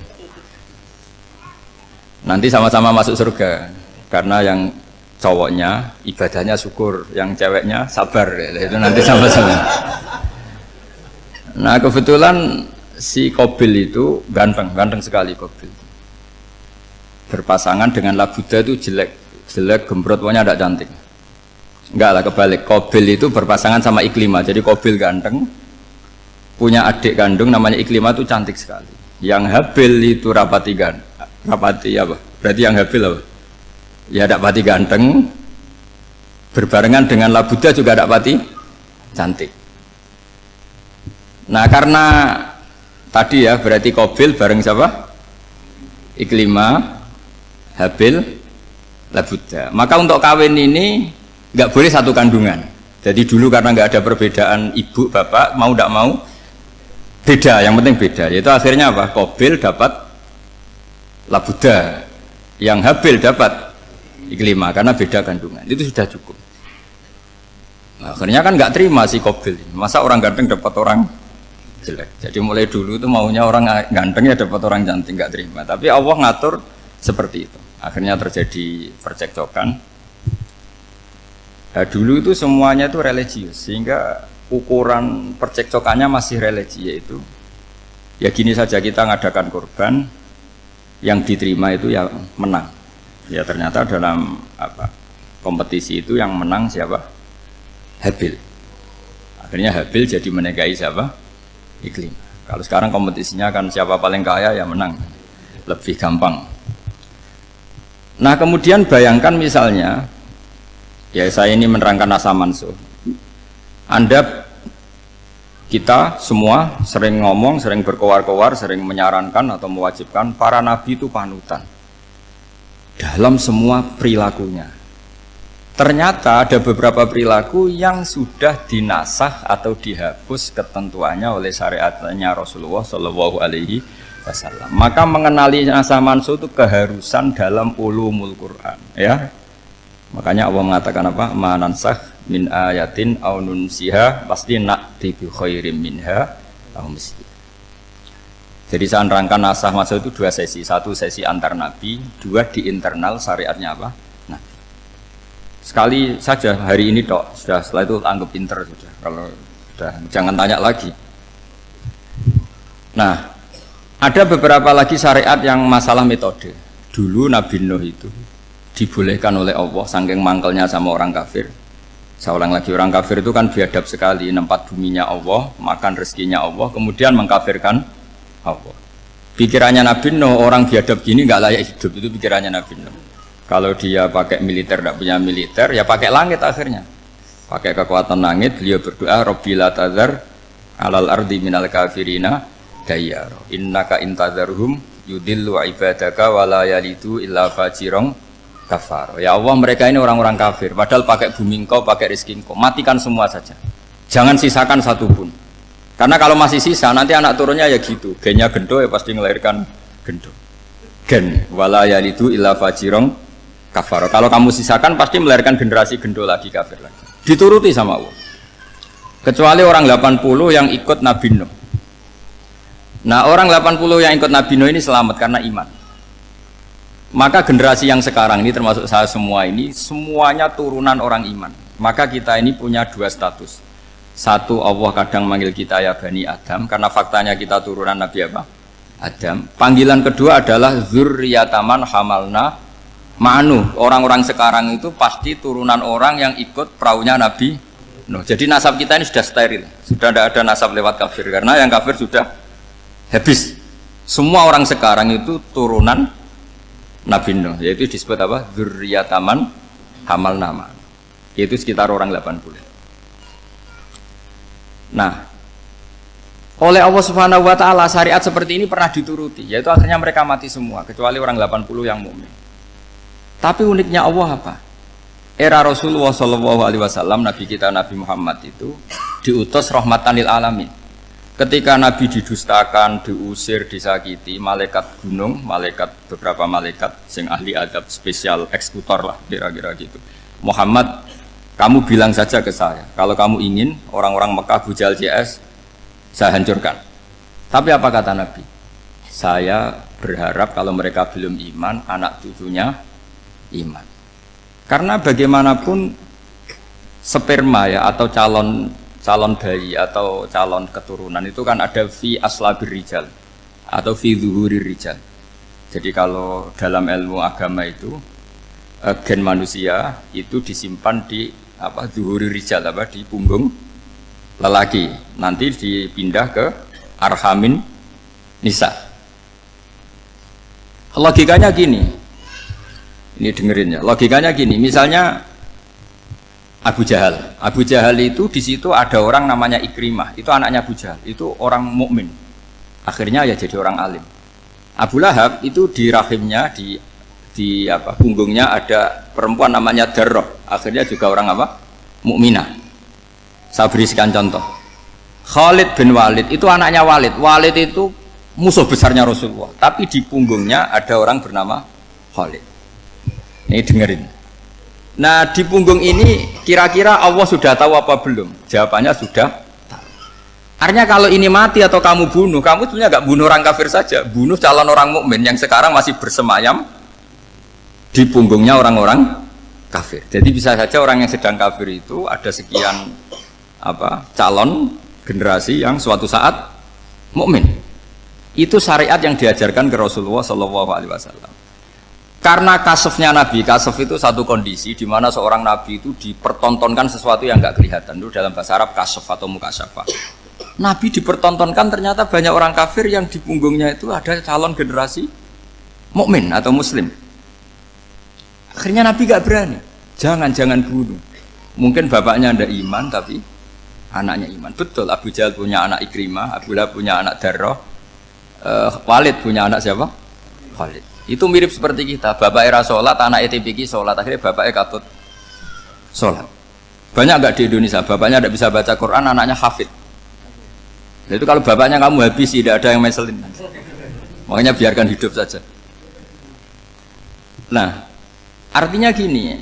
Nanti sama-sama masuk surga karena yang cowoknya ibadahnya syukur, yang ceweknya sabar, itu nanti sama-sama. Nah kebetulan si Qabil itu ganteng sekali Qabil. Berpasangan dengan Labuda itu jelek gembrot, pokoknya tidak cantik. Enggak lah, kebalik. Qabil itu berpasangan sama Iklimah. Jadi Qabil ganteng, punya adik kandung namanya Iklimah itu cantik sekali. Yang Habil itu rapati apa? Berarti yang Habil apa? Ya rapati ganteng, berbarengan dengan Labuda juga rapati cantik. Nah karena tadi ya berarti Qabil bareng siapa? Iklimah, Habil, Labuda. Maka untuk kawin ini nggak boleh satu kandungan. Jadi dulu karena nggak ada perbedaan ibu bapak, mau tidak mau beda. Yang penting beda. Yaitu akhirnya apa? Qabil dapat Labuda, yang Habil dapat Iklimah karena beda kandungan. Itu sudah cukup. Nah, akhirnya kan nggak terima si Qabil. Masa orang ganteng dapat orang jelek. Jadi mulai dulu itu maunya orang ganteng ya dapat orang cantik, nggak terima. Tapi Allah ngatur seperti itu. Akhirnya terjadi percekcokan. Nah, dulu itu semuanya itu religius, sehingga ukuran percekcokannya masih religi, yaitu ya gini saja, kita ngadakan kurban, yang diterima itu ya menang. Ya ternyata dalam kompetisi itu yang menang siapa? Habil. Akhirnya Habil jadi menikahi siapa? Iklim. Kalau sekarang kompetisinya kan siapa paling kaya ya menang, lebih gampang. Nah kemudian bayangkan misalnya, ya saya ini menerangkan asa mansuh. Kita semua sering ngomong, sering berkoar-koar, sering menyarankan atau mewajibkan para nabi itu panutan dalam semua perilakunya. Ternyata ada beberapa perilaku yang sudah dinasakh atau dihapus ketentuannya oleh syariatnya Rasulullah Shallallahu Alaihi Wasallam. Maka mengenali asa mansuh itu keharusan dalam ulumul Quran, ya. Makanya Allah mengatakan apa? Ma nansakh min ayatin aw nunsiha pasti na'ti bi khairim minha aw misliha. Jadi saya nerangkan nasakh mansuh itu dua sesi. Satu sesi antar nabi, dua di internal syariatnya apa? Nabi. Sekali saja hari ini tok, sudah setelah itu anggap pinter sudah. Kalau sudah jangan tanya lagi. Nah, ada beberapa lagi syariat yang masalah metode. Dulu Nabi Nuh itu dibolehkan oleh Allah saking mangkelnya sama orang kafir. Saya ulang lagi, orang kafir itu kan biadab sekali, nempat buminya Allah, makan rezekinya Allah, kemudian mengkafirkan Allah. Pikirannya Nabi Nuh, orang biadab gini nggak layak hidup, itu pikirannya Nabi Nuh. Kalau dia pakai militer, tidak punya militer, ya pakai langit akhirnya. Pakai kekuatan langit, beliau berdoa, Rabbi la tazar alal ardi minal kafirina dayyar. Innaka intazarhum yudillu ibadaka wa la yalidu illa fajirong kafar. Ya Allah, mereka ini orang-orang kafir, padahal pakai bumi engkau, pakai rezeki engkau, matikan semua saja, jangan sisakan satupun. Karena kalau masih sisa, nanti anak turunnya ya gitu, gennya gendo ya pasti melahirkan gendo. Gen wala yalidu illa fajirong kafar. Kalau kamu sisakan pasti melahirkan generasi gendo lagi, kafir lagi. Dituruti sama Allah. Kecuali orang 80 yang ikut Nabi Nuh. Nah, orang 80 yang ikut Nabi Nuh ini selamat karena iman. Maka generasi yang sekarang ini termasuk saya semua ini semuanya turunan orang iman. Maka kita ini punya dua status. Satu, Allah kadang manggil kita ya Bani Adam karena faktanya kita turunan Nabi apa? Adam. Panggilan kedua adalah zurriyataman hamalna ma'anu. Orang-orang sekarang itu pasti turunan orang yang ikut perahunya Nabi Nuh. Jadi nasab kita ini sudah steril. Sudah tidak ada nasab lewat kafir karena yang kafir sudah habis. Semua orang sekarang itu turunan Nabi Nuh, yaitu disebut apa? Zurriyataman hamal nama, yaitu sekitar orang 80. Nah, oleh Allah Subhanahu wa taala syariat seperti ini pernah dituruti, yaitu akhirnya mereka mati semua kecuali orang 80 yang mukmin. Tapi uniknya Allah apa? Era Rasulullah Shallallahu Alaihi Wasallam, Nabi kita Nabi Muhammad itu diutus rahmatan lil alamin. Ketika Nabi didustakan, diusir, disakiti, malaikat gunung, beberapa malaikat sing ahli adab spesial eksekutor lah kira-kira gitu. Muhammad, kamu bilang saja ke saya, kalau kamu ingin orang-orang Mekah Abu Jahal CS, saya hancurkan. Tapi apa kata Nabi? Saya berharap kalau mereka belum iman, anak cucunya iman. Karena bagaimanapun sperma ya atau calon bayi atau calon keturunan itu kan ada fi aslabir rijal atau fi zuhurir rijal. Jadi kalau dalam ilmu agama itu gen manusia itu disimpan di zuhurir rijal di punggung lelaki, nanti dipindah ke arhamin nisa. Logikanya gini, ini dengerin ya, logikanya gini, misalnya Abu Jahal itu di situ ada orang namanya Ikrimah, itu anaknya Abu Jahal, itu orang mukmin, akhirnya ya jadi orang alim. Abu Lahab itu di rahimnya, di punggungnya ada perempuan namanya Darroh, akhirnya juga orang mukminah. Saya berikan contoh. Khalid bin Walid itu anaknya Walid. Walid itu musuh besarnya Rasulullah. Tapi di punggungnya ada orang bernama Khalid. Ini dengerin. Nah di punggung ini kira-kira Allah sudah tahu apa belum? Jawabannya sudah tahu. Artinya kalau ini mati atau kamu bunuh, kamu sebenarnya nggak bunuh orang kafir saja, bunuh calon orang mukmin yang sekarang masih bersemayam di punggungnya orang-orang kafir. Jadi bisa saja orang yang sedang kafir itu ada sekian calon generasi yang suatu saat mukmin. Itu syariat yang diajarkan ke Rasulullah Shallallahu Alaihi Wasallam. Karena kasofnya Nabi, kasof itu satu kondisi di mana seorang Nabi itu dipertontonkan sesuatu yang nggak kelihatan. Itu dalam bahasa Arab kasof atau mukasyafah. Nabi dipertontonkan ternyata banyak orang kafir yang di punggungnya itu ada calon generasi mukmin atau muslim. Akhirnya Nabi gak berani, jangan bunuh. Mungkin bapaknya ada iman tapi anaknya iman. Betul, Abu Jahal punya anak Ikrimah, Abu Lahab punya anak Darroh, Walid punya anak siapa? Khalid. Itu mirip seperti kita, bapak era sholat, anak ETPK sholat, akhirnya bapaknya katut sholat. Banyak gak di Indonesia, bapaknya tidak bisa baca Quran, anaknya hafid. Itu kalau bapaknya kamu habis, tidak ada yang meselin. Makanya biarkan hidup saja. Nah, artinya gini,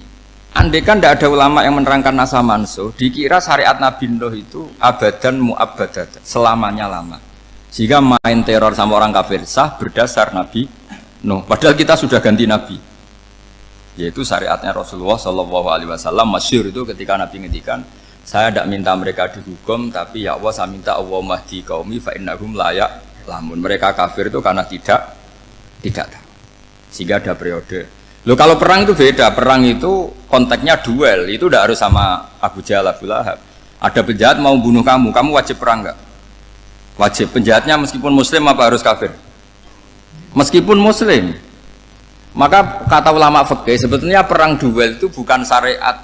andai kan tidak ada ulama yang menerangkan nasa mansuh, dikira syariat Nabi Nuh itu abadan mu'abbadat, selamanya lama. Sehingga main teror sama orang kafir sah berdasar Nabi Nuh. Padahal kita sudah ganti Nabi, yaitu syariatnya Rasulullah Shallallahu Alaihi Wasallam. Masyhur itu ketika Nabi ngendikan, saya tidak minta mereka dihukum, tapi ya Allah saya minta Allah mahdi qaumi fa innahum la ya'lamun. Mereka kafir itu karena tidak tahu. Sehingga ada periode. Loh kalau perang itu beda, perang itu konteksnya duel, itu tidak harus sama Abu Jahal, Abu Lahab. Ada penjahat mau bunuh kamu wajib perang enggak? Wajib. Penjahatnya meskipun muslim apa harus kafir? Meskipun muslim. Maka kata ulama fikih sebetulnya perang duel itu bukan syariat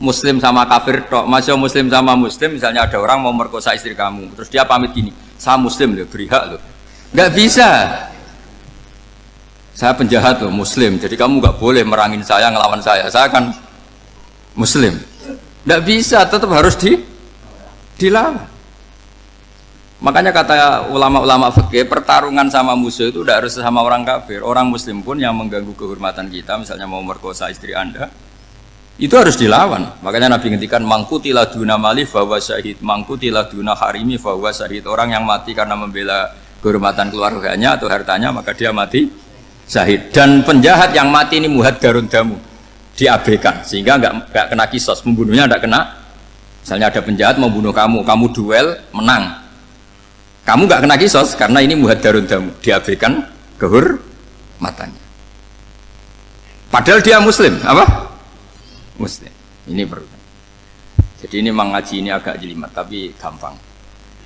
muslim sama kafir tok. Masih muslim sama muslim, misalnya ada orang mau merkosa istri kamu, terus dia pamit gini, saya muslim loh, beri hak loh. Enggak bisa. Saya penjahat loh, muslim, jadi kamu nggak boleh merangin saya, ngelawan saya kan muslim. Nggak bisa, tetap harus dilawan. Makanya kata ulama-ulama fikih, pertarungan sama musuh itu tidak harus sama orang kafir. Orang muslim pun yang mengganggu kehormatan kita, misalnya mau merkosa istri Anda, itu harus dilawan. Makanya Nabi ngendikan mangkutilah duna mali fahuwa syahid, mangkutilah duna harimi fahuwa syahid. Orang yang mati karena membela kehormatan keluarganya atau hartanya, maka dia mati syahid. Dan penjahat yang mati ini muhaddarun damu, diabaikan sehingga nggak kena kisos, membunuhnya nggak kena. Misalnya ada penjahat mau bunuh kamu duel menang, kamu nggak kena kisos karena ini muhaddarun damu, diabaikan kehormatannya. Padahal dia muslim, apa? Muslim. Ini perlu. Jadi ini mengaji ini agak jelimet tapi gampang.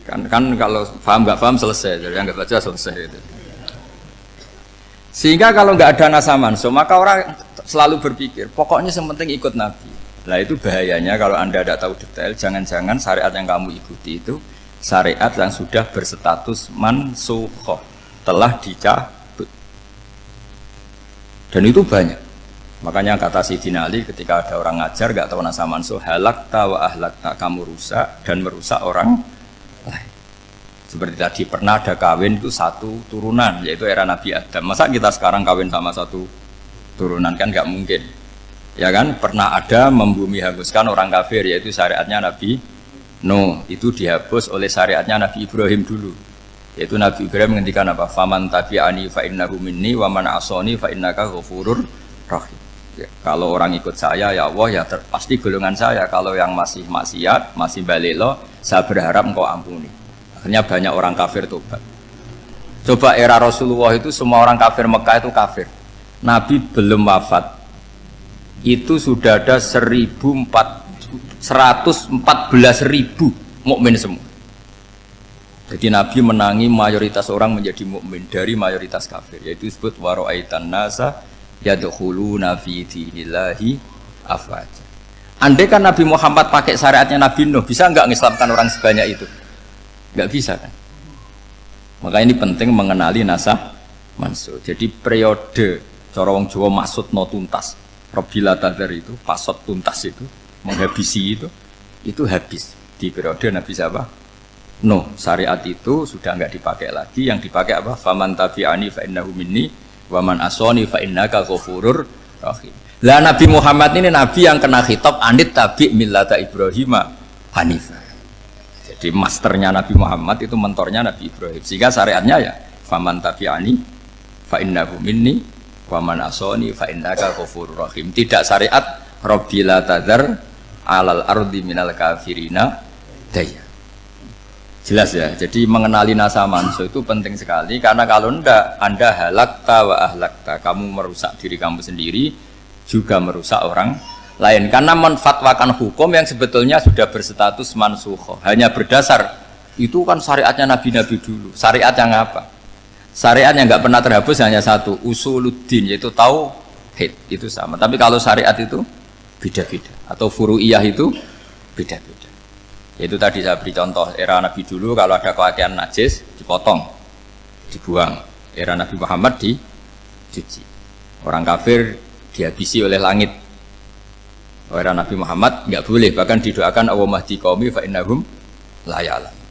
Kan kalau paham nggak paham selesai, jadi yang nggak baca selesai itu. Sehingga kalau nggak ada nasa mansuh, maka orang selalu berpikir, pokoknya yang penting ikut Nabi. Nah itu bahayanya kalau Anda tidak tahu detail, jangan-jangan syariat yang kamu ikuti itu syariat yang sudah berstatus mansukhoh, telah dicabut. Dan itu banyak. Makanya kata Sayyidina Ali ketika ada orang ngajar nggak tahu nasa mansuh, halakta wa ahlakta, kamu rusak dan merusak orang lain. Seperti tadi pernah ada kawin itu satu turunan, yaitu era Nabi Adam. Masa kita sekarang kawin sama satu turunan, kan nggak mungkin. Ya kan, pernah ada membumi hanguskan orang kafir, yaitu syariatnya Nabi Nuh. Itu dihapus oleh syariatnya Nabi Ibrahim dulu. Yaitu Nabi Ibrahim menghentikan apa? Faman tabi'ani fa innahu minni wa man asoni fa innaka ghafurur rahim. Ya, kalau orang ikut saya ya Allah ya pasti golongan saya. Kalau yang masih maksiat, masih balelo, saya berharap engkau ampuni. Akhirnya banyak orang kafir tobat. Coba era Rasulullah itu semua orang kafir Mekah itu kafir. Nabi belum wafat. Itu sudah ada 114.000 mukmin semua. Jadi Nabi menangi mayoritas orang menjadi mukmin dari mayoritas kafir. Yaitu disebut wara'aitan nasa yadkhuluna fi dinillahi afwaja. Andai kan Nabi Muhammad pakai syariatnya Nabi Nuh, bisa enggak mengislamkan orang sebanyak itu? Enggak bisa kan? Maka ini penting mengenali nasah mansuh. Jadi periode cara wong Jawa maksud no tuntas. Robila tadar itu, pasot tuntas itu, menghabisi itu habis di periode Nabi siapa? Nuh. Syariat itu sudah enggak dipakai lagi. Yang dipakai apa? Faman tabi'ani fa innahu minni wa man asoni fa innaka ghafurur rahim. Lah Nabi Muhammad ini nabi yang kena khitab anit tabi' millata Ibrahim hanifah. Jadi masternya Nabi Muhammad itu mentornya Nabi Ibrahim. Sehingga syariatnya ya faman tabi'ani fa innahu minni wa man asoni fa innaka ghafurur rahim. Tidak syariat rabbila tadzar alal ardi minal kafirina daya. Jelas ya. Jadi mengenali nasa mansuh itu penting sekali karena kalau enggak Anda halakta wa ahlakta, kamu merusak diri kamu sendiri juga merusak orang lain karena menfatwakan hukum yang sebetulnya sudah berstatus mansukh. Hanya berdasar itu kan syariatnya nabi-nabi dulu. Syariat yang apa? Syariat yang enggak pernah terhapus hanya satu, usuluddin, yaitu tauhid. Itu sama. Tapi kalau syariat itu beda-beda atau furu'iyah itu beda-beda. Itu tadi saya beri contoh era Nabi dulu kalau ada pakaian najis dipotong, dibuang. Era Nabi Muhammad dicuci. Orang kafir dihabisi oleh langit. Era Nabi Muhammad nggak boleh, bahkan didoakan Allahumma hdi qaumi fa innahum la ya'lamun.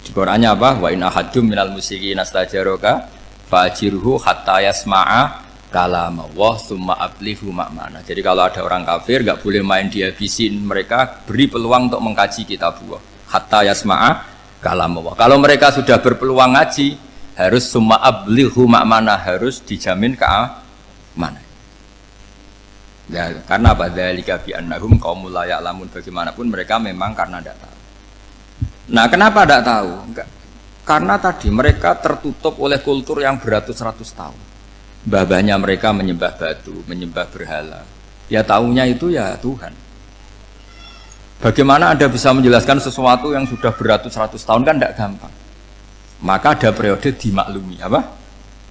Di Qur'annya apa? Wa in ahadum minal musyrikin astajaraka fa'jirhu hatta yasma'a kalam Allah summa ablihu makmana. Jadi kalau ada orang kafir nggak boleh main dihabisin, mereka beri peluang untuk mengkaji kitab Allah hatta yasma'a kalam Allah. Kalau mereka sudah berpeluang ngaji harus summa ablihu makmana, harus dijamin keamanan. Ya, karena apa? Dzalika bi annahum qaumul la ya'lamun. Bagaimanapun mereka memang karena tidak tahu. Nah, kenapa tidak tahu? Enggak. Karena tadi mereka tertutup oleh kultur yang beratus-ratus tahun. Mbah-mbahnya mereka menyembah batu, menyembah berhala. Ya tahunya itu ya Tuhan. Bagaimana Anda bisa menjelaskan sesuatu yang sudah beratus-ratus tahun kan tidak gampang. Maka ada periode dimaklumi, apa?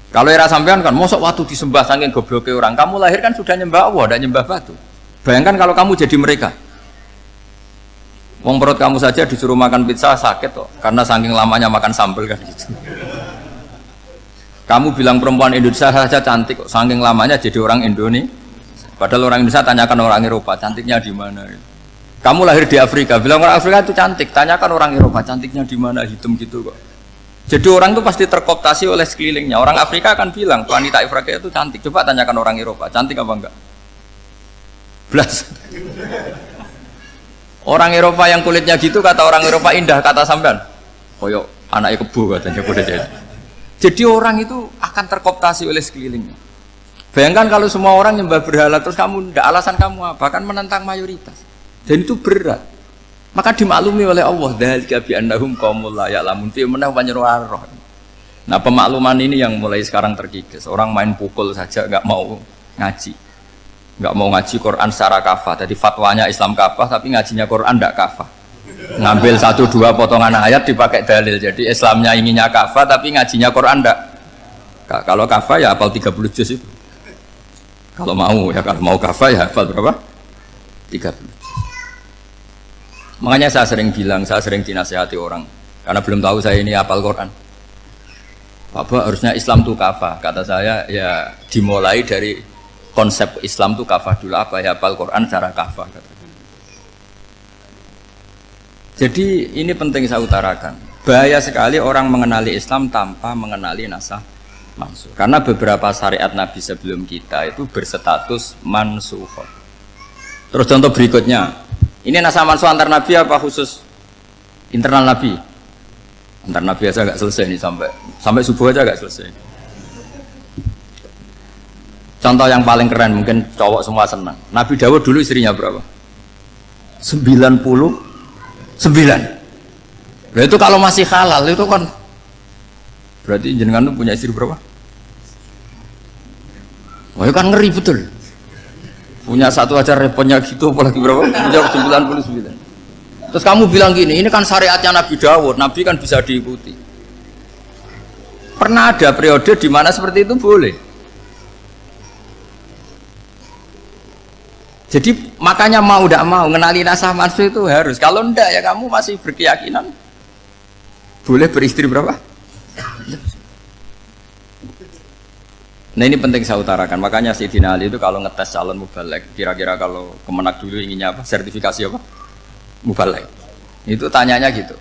Kalau era sampean kan, mosok waktu disembah saking gobloknya orang, kamu lahir kan sudah nyembah Allah, tidak nyembah batu. Bayangkan kalau kamu jadi mereka. Wong perut kamu saja disuruh makan pizza sakit kok, karena saking lamanya makan sambal kan gitu. Kamu bilang perempuan Indonesia saja cantik kok, saking lamanya jadi orang Indonesia. Padahal orang Indonesia tanyakan orang Eropa, cantiknya di mana? Kamu lahir di Afrika, bilang orang Afrika itu cantik, tanyakan orang Eropa, cantiknya di mana? Hitam gitu kok. Jadi orang itu pasti terkooptasi oleh sekelilingnya. Orang Afrika akan bilang wanita Afrika itu cantik. Coba tanyakan orang Eropa, cantik apa enggak? Belas. Orang Eropa yang kulitnya gitu kata orang Eropa indah, kata sampean. Koyok anaknya kebo katanya boleh jadi. Jadi orang itu akan terkooptasi oleh sekelilingnya. Bayangkan kalau semua orang nyembah berhala terus kamu ndak, alasan kamu apa? Kan menentang mayoritas. Dan itu berat. Maka dimaklumi oleh Allah, dzalika bi annahum qaumul la ya'lamun fi manah panyeruarah. Nah, pemakluman ini yang mulai sekarang terkikis. Orang main pukul saja enggak mau ngaji. Enggak mau ngaji Quran secara kafah. Jadi fatwanya Islam kafah tapi ngajinya Quran enggak kafah. Ngambil 1-2 potongan ayat dipakai dalil. Jadi Islamnya inginnya kafah tapi ngajinya Quran enggak Kalau kafah ya hafal 30 juz itu. Kalau mau kafah ya hafal berapa? 30 juz. Makanya saya sering dinasihati orang karena belum tahu saya ini hafal Quran. Bapak harusnya Islam itu kafah. Kata saya ya dimulai dari konsep Islam itu kafah dulu, apa ya hafal Quran secara kafah. Jadi ini penting saya utarakan. Bahaya sekali orang mengenali Islam tanpa mengenali nasah mansukh. Karena beberapa syariat Nabi sebelum kita itu berstatus mansukh. Terus contoh berikutnya, ini nasah mansukh antar Nabi apa khusus internal Nabi? Antar Nabi aja agak selesai nih sampai subuh aja agak selesai. Contoh yang paling keren mungkin cowok semua senang. Nabi Dawud dulu istrinya berapa? 99. Nah itu kalau masih halal itu kan berarti jenengan tuh punya istri berapa? Wah itu kan ngeri betul. Punya satu aja repotnya gitu apalagi berapa? Punya 99. Terus kamu bilang gini, ini kan syariatnya Nabi Dawud, Nabi kan bisa diikuti. Pernah ada periode di mana seperti itu boleh. Jadi makanya mau tidak mau mengenali nasah mansukh itu harus. Kalau enggak ya kamu masih berkeyakinan boleh beristri berapa? Nah ini penting saya utarakan. Makanya Sayyidina Ali itu kalau ngetes calon mubalek, kira-kira kalau Kemenak dulu inginnya apa? Sertifikasi apa? Mubalek. Itu tanyanya gitu.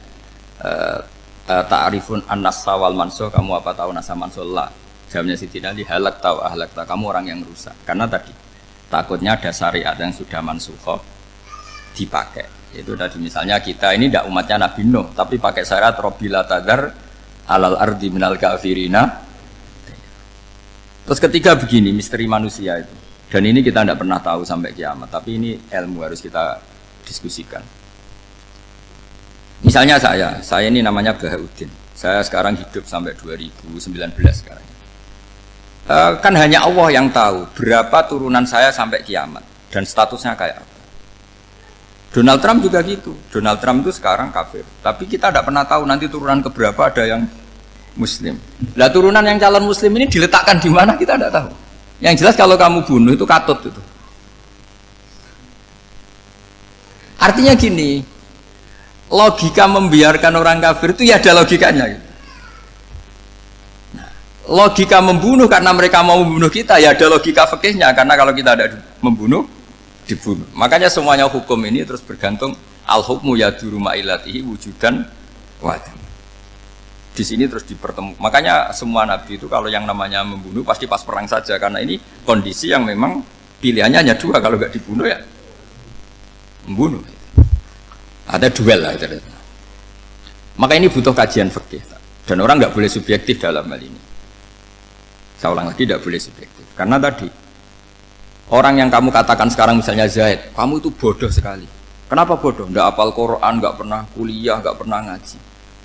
Ta'rifun an-nassa wal mansukh, kamu apa tahu nasah mansukh? La. Jawabnya Sayyidina Ali, halak tahu ahlak tahu, kamu orang yang rusak. Karena tadi takutnya ada syariat yang sudah mansukh dipakai. Itu tadi misalnya kita ini tidak umatnya Nabi Nuh, tapi pakai syariat Robbila tadar alal ardi minal kafirina. Terus ketiga begini, misteri manusia itu. Dan ini kita tidak pernah tahu sampai kiamat, tapi ini ilmu harus kita diskusikan. Misalnya saya ini namanya Bahauddin. Saya sekarang hidup sampai 2019 sekarang. Kan hanya Allah yang tahu berapa turunan saya sampai kiamat dan statusnya kayak apa. Donald Trump juga gitu. Donald Trump itu sekarang kafir, tapi kita tidak pernah tahu nanti turunan keberapa ada yang Muslim. Lah turunan yang calon Muslim ini diletakkan di mana kita tidak tahu. Yang jelas kalau kamu bunuh itu katut itu. Artinya gini, logika membiarkan orang kafir itu ya ada logikanya. Nah, logika membunuh karena mereka mau membunuh kita ya ada logika fikihnya, karena kalau kita ada membunuh dibunuh. Makanya semuanya hukum ini terus bergantung al-hukmu yaduru ma'ilatihi wujudan wa'adam. Di sini terus dipertemukan. Makanya semua nabi itu kalau yang namanya membunuh pasti pas perang saja, karena ini kondisi yang memang pilihannya hanya dua, kalau nggak dibunuh ya membunuh. Ada duel lah. Maka ini butuh kajian fikih dan orang nggak boleh subjektif dalam hal ini. Saya ulang lagi, tidak boleh subjektif karena tadi orang yang kamu katakan sekarang misalnya Zaid, kamu itu bodoh sekali. Kenapa bodoh? Nggak hafal Quran, nggak pernah kuliah, nggak pernah ngaji.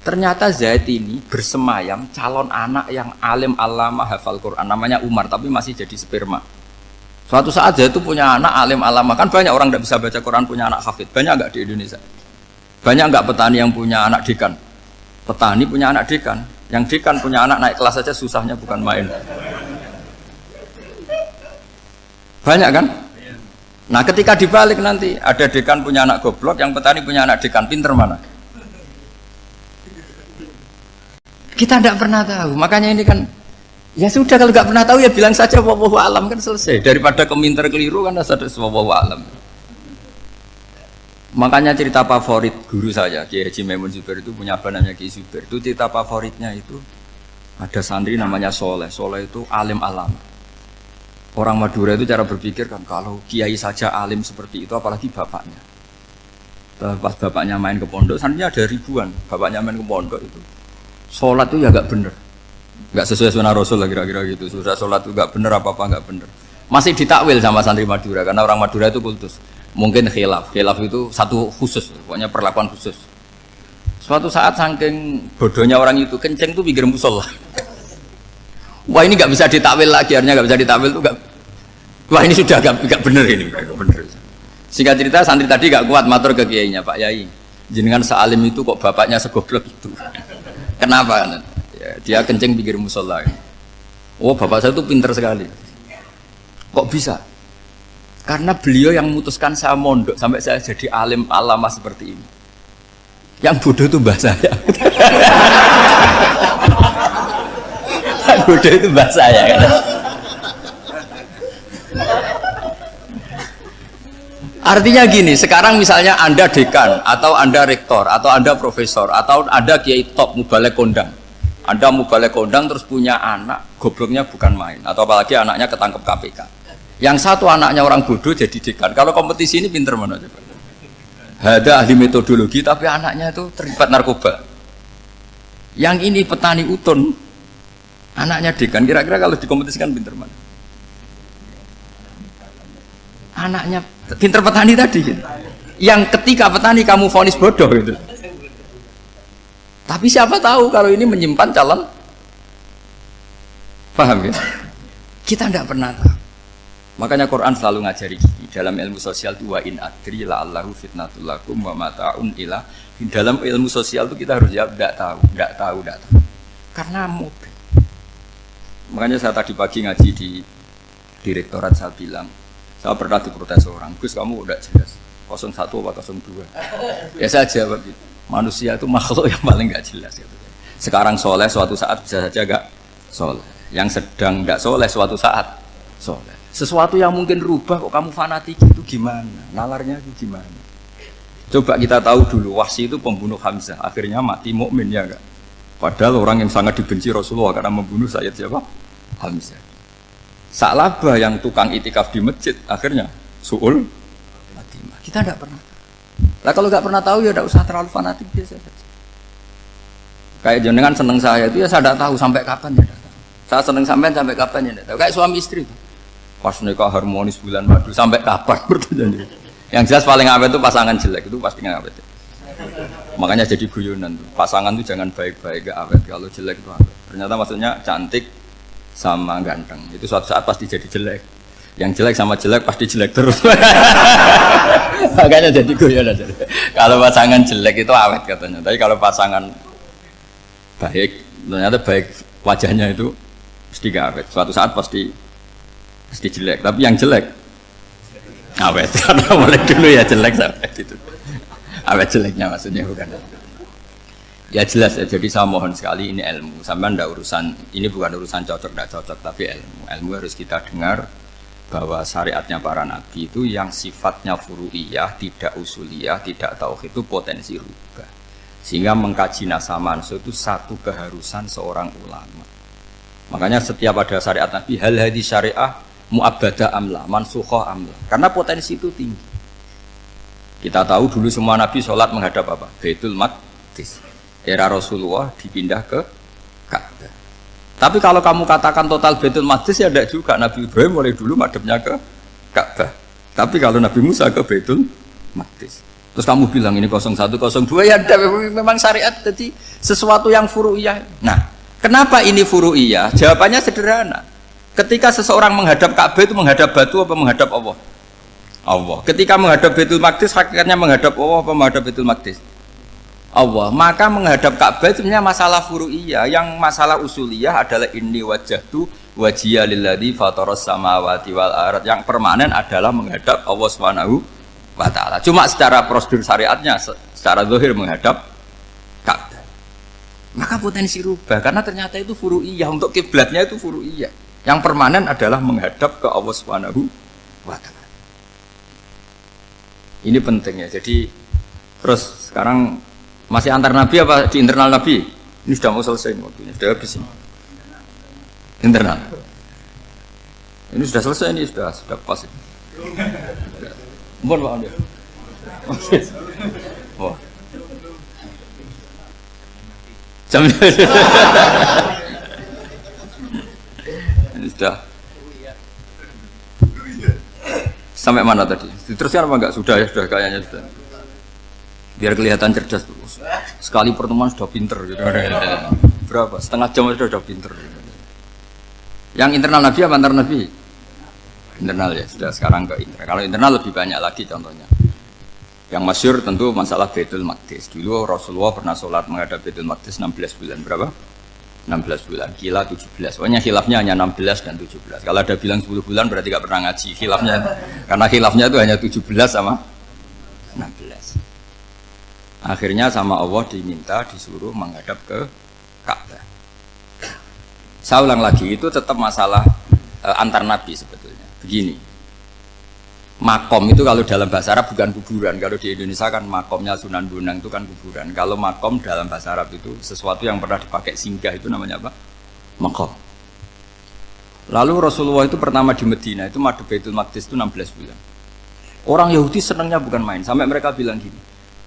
Ternyata Zaid ini bersemayam calon anak yang alim alama hafal Quran, namanya Umar, tapi masih jadi sperma. Suatu saat Zaid itu punya anak alim alama, kan banyak orang tidak bisa baca Quran punya anak hafid, banyak nggak di Indonesia? Banyak nggak petani yang punya anak dekan? Petani punya anak dekan, yang dekan punya anak naik kelas saja susahnya bukan main. Banyak kan? Nah ketika dibalik nanti ada dekan punya anak goblok, yang petani punya anak dekan, pinter mana? Kita tidak pernah tahu. Makanya ini kan ya sudah, kalau nggak pernah tahu ya bilang saja wallahu alam, kan selesai. Daripada keminter keliru kan ada wallahu alam. Makanya cerita favorit guru saya Kiai Haji Maimun Zubair itu punya apa namanya Kiai Zubair. Itu cerita favoritnya itu ada santri namanya Soleh. Soleh itu alim alama. Orang Madura itu cara berpikir kan kalau kiai saja alim seperti itu, apalagi bapaknya. Pas bapaknya main ke pondok, santrinya ada ribuan. Bapaknya main ke pondok itu sholat itu ya nggak bener, nggak sesuai sunnah Rasul lah kira-kira gitu. Sudah sholat itu nggak bener, apa nggak bener. Masih ditakwil sama santri Madura karena orang Madura itu kultus. Mungkin khilaf itu satu khusus, pokoknya perlakuan khusus. Suatu saat saking bodohnya orang itu kenceng tuh pinggir musola. Wah ini nggak bisa ditakwil lagi, akhirnya nggak bisa ditakwil tuh nggak. Wah ini sudah nggak bener ini, nggak bener. Singkat cerita santri tadi nggak kuat matur ke kiainya, Pak Yai, jenengan sealim itu kok bapaknya segoblok itu. Kenapa? Ya, dia kenceng pinggir musola. Oh, bapak saya itu pinter sekali. Kok bisa? Karena beliau yang memutuskan saya mondok sampai saya jadi alim alama seperti ini. Yang bodoh itu mbah saya. Yang bodoh itu mbah saya kan. Artinya gini, sekarang misalnya Anda dekan, atau Anda rektor, atau Anda profesor, atau Anda kiai top, mubalek kondang. Anda mubalek kondang terus punya anak, gobloknya bukan main. Atau apalagi anaknya ketangkep KPK. Yang satu anaknya orang bodoh jadi dekan. Kalau kompetisi ini pinter mana coba? Ada ahli metodologi, tapi anaknya itu terlibat narkoba. Yang ini petani utun, anaknya dekan. Kira-kira kalau dikompetisikan pinter mana? Anaknya pinter petani tadi gitu. Yang ketika petani kamu vonis bodoh gitu. Tapi siapa tahu kalau ini menyimpan calon, paham ya? Kita tidak pernah tahu. Makanya Quran selalu ngajari dalam ilmu sosial itu wa in adri la'allahu fitnatul lakum wa mata'un ila. Dalam ilmu sosial itu kita harus jawab tidak tahu. Karena mobil. Makanya saya tadi pagi ngaji di direktorat, saya bilang, saya pernah diprotes orang, Gus kamu udah jelas 01 atau 02. Ya saya jawab gitu, manusia itu makhluk yang paling gak jelas gitu. Sekarang soleh suatu saat bisa saja gak soleh, yang sedang gak soleh suatu saat soleh. Sesuatu yang mungkin rubah kok kamu fanatik itu gimana, nalarnya itu gimana. Coba kita tahu dulu, Wahsy itu pembunuh Hamzah, akhirnya mati mukmin ya gak. Padahal orang yang sangat dibenci Rasulullah karena membunuh Sayyid siapa? Hamzah. Sa'labah yang tukang itikaf di masjid akhirnya su'ul Fatimah. Kita tidak pernah tahu. Nah kalau nggak pernah tahu ya tidak usah terlalu fanatik biasa saja. Kayak jenengan seneng saya itu ya saya tidak tahu sampai kapan ya tidak tahu. Saya seneng sampai kapan ya tidak tahu. Kayak suami istri itu. Pas nikah harmonis bulan madu sampai kapan bertanya. Yang jelas paling awet itu pasangan jelek itu pasti nggak awet. Makanya jadi guyonan tuh. Pasangan itu jangan baik-baik gak awet, kalau jelek itu awet. Ternyata maksudnya cantik sama ganteng itu suatu saat pasti jadi jelek. Yang jelek sama jelek pasti jelek terus. Makanya jadi guyon aja. Kalau pasangan jelek itu awet katanya, tapi kalau pasangan baik ternyata baik wajahnya itu pasti gak awet. Suatu saat pasti jelek. Tapi yang jelek awet. Karena mulai dulu ya jelek sampai gitu. Awet jeleknya maksudnya bukan. Ya jelas ya, jadi saya mohon sekali ini ilmu. Sampai ndak urusan, ini bukan urusan cocok ndak cocok, tapi ilmu. Ilmu harus kita dengar bahwa syariatnya para nabi itu yang sifatnya furu'iyah, tidak usuliyah, tidak tauhid itu potensi rubah. Sehingga mengkaji nasab manusia itu satu keharusan seorang ulama. Makanya setiap ada syariat nabi, hal hadis syariah mu'abbadah amla, mansukhah amla. Karena potensi itu tinggi. Kita tahu dulu semua nabi sholat menghadap apa? Baitul Maqdis. Era Rasulullah dipindah ke Ka'bah. Tapi kalau kamu katakan total Baitul Maqdis ya tidak juga. Nabi Ibrahim mulai dulu madhabnya ke Ka'bah. Tapi kalau Nabi Musa ke Baitul Maqdis. Terus kamu bilang ini 01, 02 ya memang syariat jadi sesuatu yang furu'iyah. Nah, kenapa ini furu'iyah? Jawabannya sederhana. Ketika seseorang menghadap Ka'bah itu menghadap batu apa menghadap Allah? Allah. Ketika menghadap Baitul Maqdis hakikatnya menghadap Allah apa menghadap Baitul Maqdis? Allah. Maka menghadap Ka'bah itu sebenarnya masalah furu'iyah. Yang masalah usuliyah adalah inni wajjahtu wajhiya lilladzi fataras samawati wal ardh. Yang permanen adalah menghadap Allah Subhanahu wa taala. Cuma secara prosedur syariatnya secara zahir menghadap Ka'bah. Maka potensi rubah karena ternyata itu furu'iyah, untuk kiblatnya itu furu'iyah. Yang permanen adalah menghadap ke Allah Subhanahu wa taala. Ini penting ya. Jadi terus sekarang masih antar nabi apa di internal nabi? Ini sudah mau selesai waktunya, sudah habis ini. Internal. Ini sudah selesai, ini sudah pas ini. Mohon Pak Andi. Oh. Jam ini sudah. Sampai mana tadi? Diteruskan apa enggak? Sudah ya, sudah kayaknya sudah. Biar kelihatan cerdas terus. Sekali pertemuan sudah pinter gitu. Berapa? Setengah jam sudah pinter. Yang internal nabi apa antar nabi? Internal ya, sudah sekarang ke internal. Kalau internal lebih banyak lagi contohnya. Yang masyhur tentu masalah Baitul Maqdis. Dulu Rasulullah pernah sholat menghadap Baitul Maqdis 16 bulan. Berapa? 16 bulan, kila 17. Pokoknya khilafnya hanya 16 dan 17. Kalau ada bilang 10 bulan berarti gak pernah ngaji. Khilafnya karena khilafnya itu hanya 17 sama 16. Akhirnya sama Allah diminta disuruh menghadap ke Ka'bah. Saya ulang lagi, itu tetap masalah antar nabi sebetulnya. Begini. Makom itu kalau dalam bahasa Arab bukan kuburan. Kalau di Indonesia kan makomnya Sunan Bonang itu kan kuburan. Kalau makom dalam bahasa Arab itu sesuatu yang pernah dipakai singgah, itu namanya apa? Makom. Lalu Rasulullah itu pertama di Medina itu madhep Baitul Maqdis itu 16 bulan. Orang Yahudi senangnya bukan main. Sampai mereka bilang gini,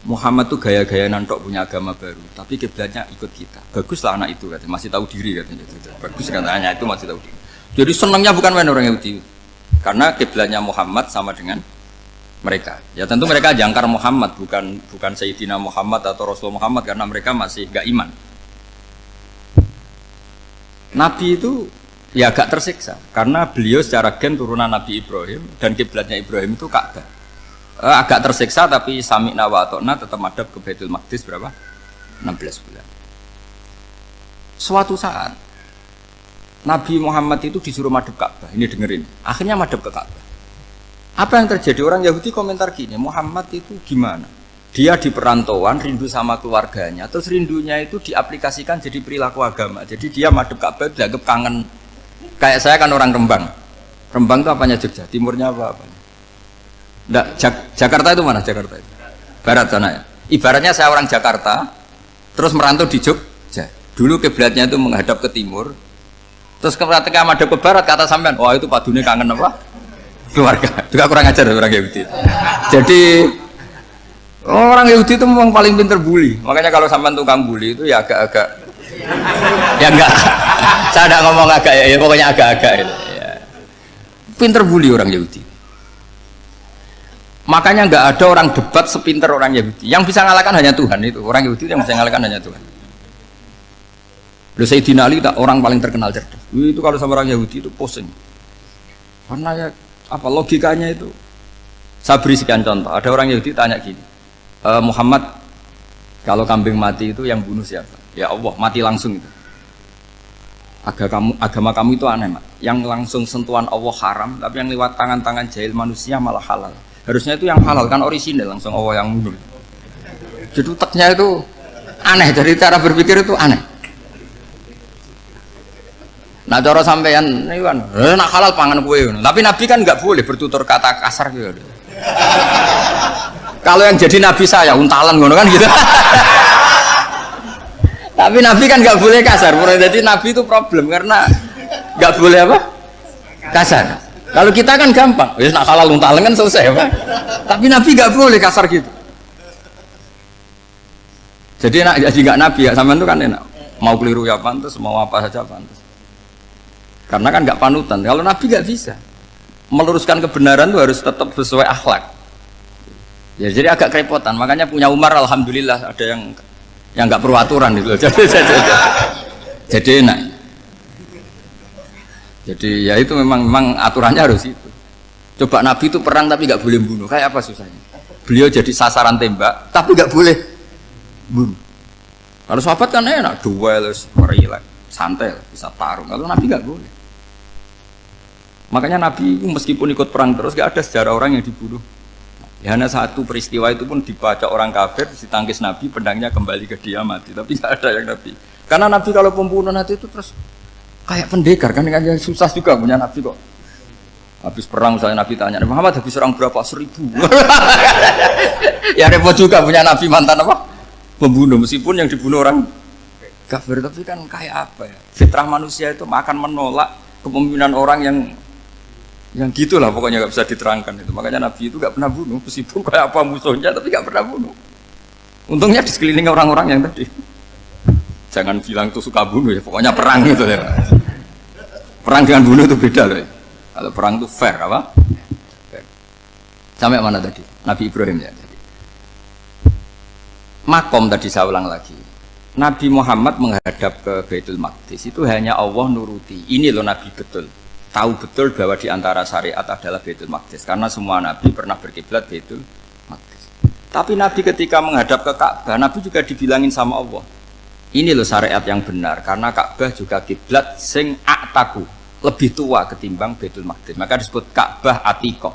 Muhammad tuh gaya-gaya nantok punya agama baru, tapi kiblatnya ikut kita. Baguslah anak itu katanya, masih tahu diri katanya. Bagus katanya itu masih tahu diri. Jadi senangnya bukan main orang Yahudi. Karena kiblatnya Muhammad sama dengan mereka. Ya tentu mereka jangkar Muhammad, bukan Sayyidina Muhammad atau Rasul Muhammad, karena mereka masih gak iman. Nabi itu ya agak tersiksa karena beliau secara gen turunan Nabi Ibrahim dan kiblatnya Ibrahim itu Ka'bah. Agak tersiksa tapi sami'na wa ata'na tetap madhab ke Baitul Maqdis berapa? 16 bulan. Suatu saat Nabi Muhammad itu disuruh madhep Ka'bah. Ini dengerin. Akhirnya madhep ke Ka'bah. Apa yang terjadi? Orang Yahudi komentar gini, Muhammad itu gimana? Dia di perantauan, rindu sama keluarganya. Terus rindunya itu diaplikasikan jadi perilaku agama. Jadi dia madhep Ka'bah dianggap kangen. Kayak saya kan orang Rembang. Rembang itu apanya Jogja? Timurnya apa? Nggak, Jakarta itu mana Jakarta itu? Barat sana ya. Ibaratnya saya orang Jakarta, terus merantau di Jogja. Dulu kiblatnya itu menghadap ke timur. Terus ketika madhep ke barat kata sampean, wah itu padune kangen apa? Keluarga. Juga kurang ajar orang Yahudi. Jadi orang Yahudi itu memang paling pinter bully. Makanya kalau sampean tukang bully itu ya agak-agak ya enggak. Saya enggak ngomong agak ya, pokoknya agak-agak ya. Pinter bully orang Yahudi. Makanya enggak ada orang debat sepinter orang Yahudi. Yang bisa ngalahkan hanya Tuhan itu. Orang Yahudi yang bisa ngalahkan hanya Tuhan. Sayyidina Ali tak orang paling terkenal cerdas. Itu kalau sama orang Yahudi itu pusing. Karena ya apa logikanya itu? Saya beri sekian contoh. Ada orang Yahudi tanya gini, Muhammad kalau kambing mati itu yang bunuh siapa? Ya Allah, mati langsung itu. Agama kamu itu aneh, Mak. Yang langsung sentuhan Allah haram, tapi yang lewat tangan-tangan jahil manusia malah halal. Harusnya itu yang halal kan orisinal, langsung Allah yang bunuh. Jadi utaknya itu aneh, dari cara berpikir itu aneh. Nah cara sampean ini kan, nak halal pangan kue. Tapi Nabi kan nggak boleh bertutur kata kasar gitu. Kalau yang jadi Nabi saya untalan ngono kan gitu. Tapi Nabi kan nggak boleh kasar. Jadi Nabi itu problem karena nggak boleh apa? Kasar. Kalau kita kan gampang, ya nak halal untalan kan selesai apa? Tapi Nabi nggak boleh kasar gitu. Jadi nak jadi nggak Nabi ya sampean itu kan enak. Mau keliru ya pantas, mau apa saja pantas. Karena kan nggak panutan. Kalau Nabi nggak bisa meluruskan kebenaran itu harus tetap sesuai akhlak. Ya jadi agak kerepotan. Makanya punya Umar alhamdulillah ada yang nggak perlu aturan itu. Jadi enak. Jadi ya itu memang aturannya harus itu. Coba Nabi itu perang tapi nggak boleh bunuh. Kayak apa susahnya? Beliau jadi sasaran tembak tapi nggak boleh bunuh. Kalau sahabat kan enak, duel, relax, santai, bisa tarung. Kalau Nabi nggak boleh. Makanya Nabi meskipun ikut perang terus gak ada sejarah orang yang dibunuh. Ya hanya satu peristiwa itu pun dibaca orang kafir, ditangkis Nabi, pedangnya kembali ke dia mati. Tapi gak ada yang Nabi. Karena Nabi kalau pembunuh nanti itu terus kayak pendekar kan susah juga punya Nabi kok. Habis perang misalnya Nabi tanya, Muhammad habis orang berapa? 1000. Ya repot juga punya Nabi mantan apa? Pembunuh meskipun yang dibunuh orang kafir, tapi kan kayak apa ya? Fitrah manusia itu akan menolak kepemimpinan orang yang gitulah pokoknya nggak bisa diterangkan itu. Makanya Nabi itu nggak pernah bunuh meskipun kayak apa musuhnya tapi nggak pernah bunuh. Untungnya di sekeliling orang-orang yang tadi. Jangan bilang tuh suka bunuh ya, pokoknya perang gitu ya. Perang dengan bunuh itu beda loh. Ya. Kalau perang itu fair apa? Fair. Sampai mana tadi? Nabi Ibrahim ya. Makom tadi saya ulang lagi. Nabi Muhammad menghadap ke Baitul Maqdis itu hanya Allah nuruti. Ini loh Nabi betul. Tahu betul bahwa di antara syariat adalah Baitul Maqdis karena semua Nabi pernah berkiblat Baitul Maqdis. Tapi Nabi ketika menghadap ke Ka'bah, Nabi juga dibilangin sama Allah, ini loh syariat yang benar, karena Ka'bah juga kiblat sing aktaku, lebih tua ketimbang Baitul Maqdis. Maka disebut Ka'bah Atiqah.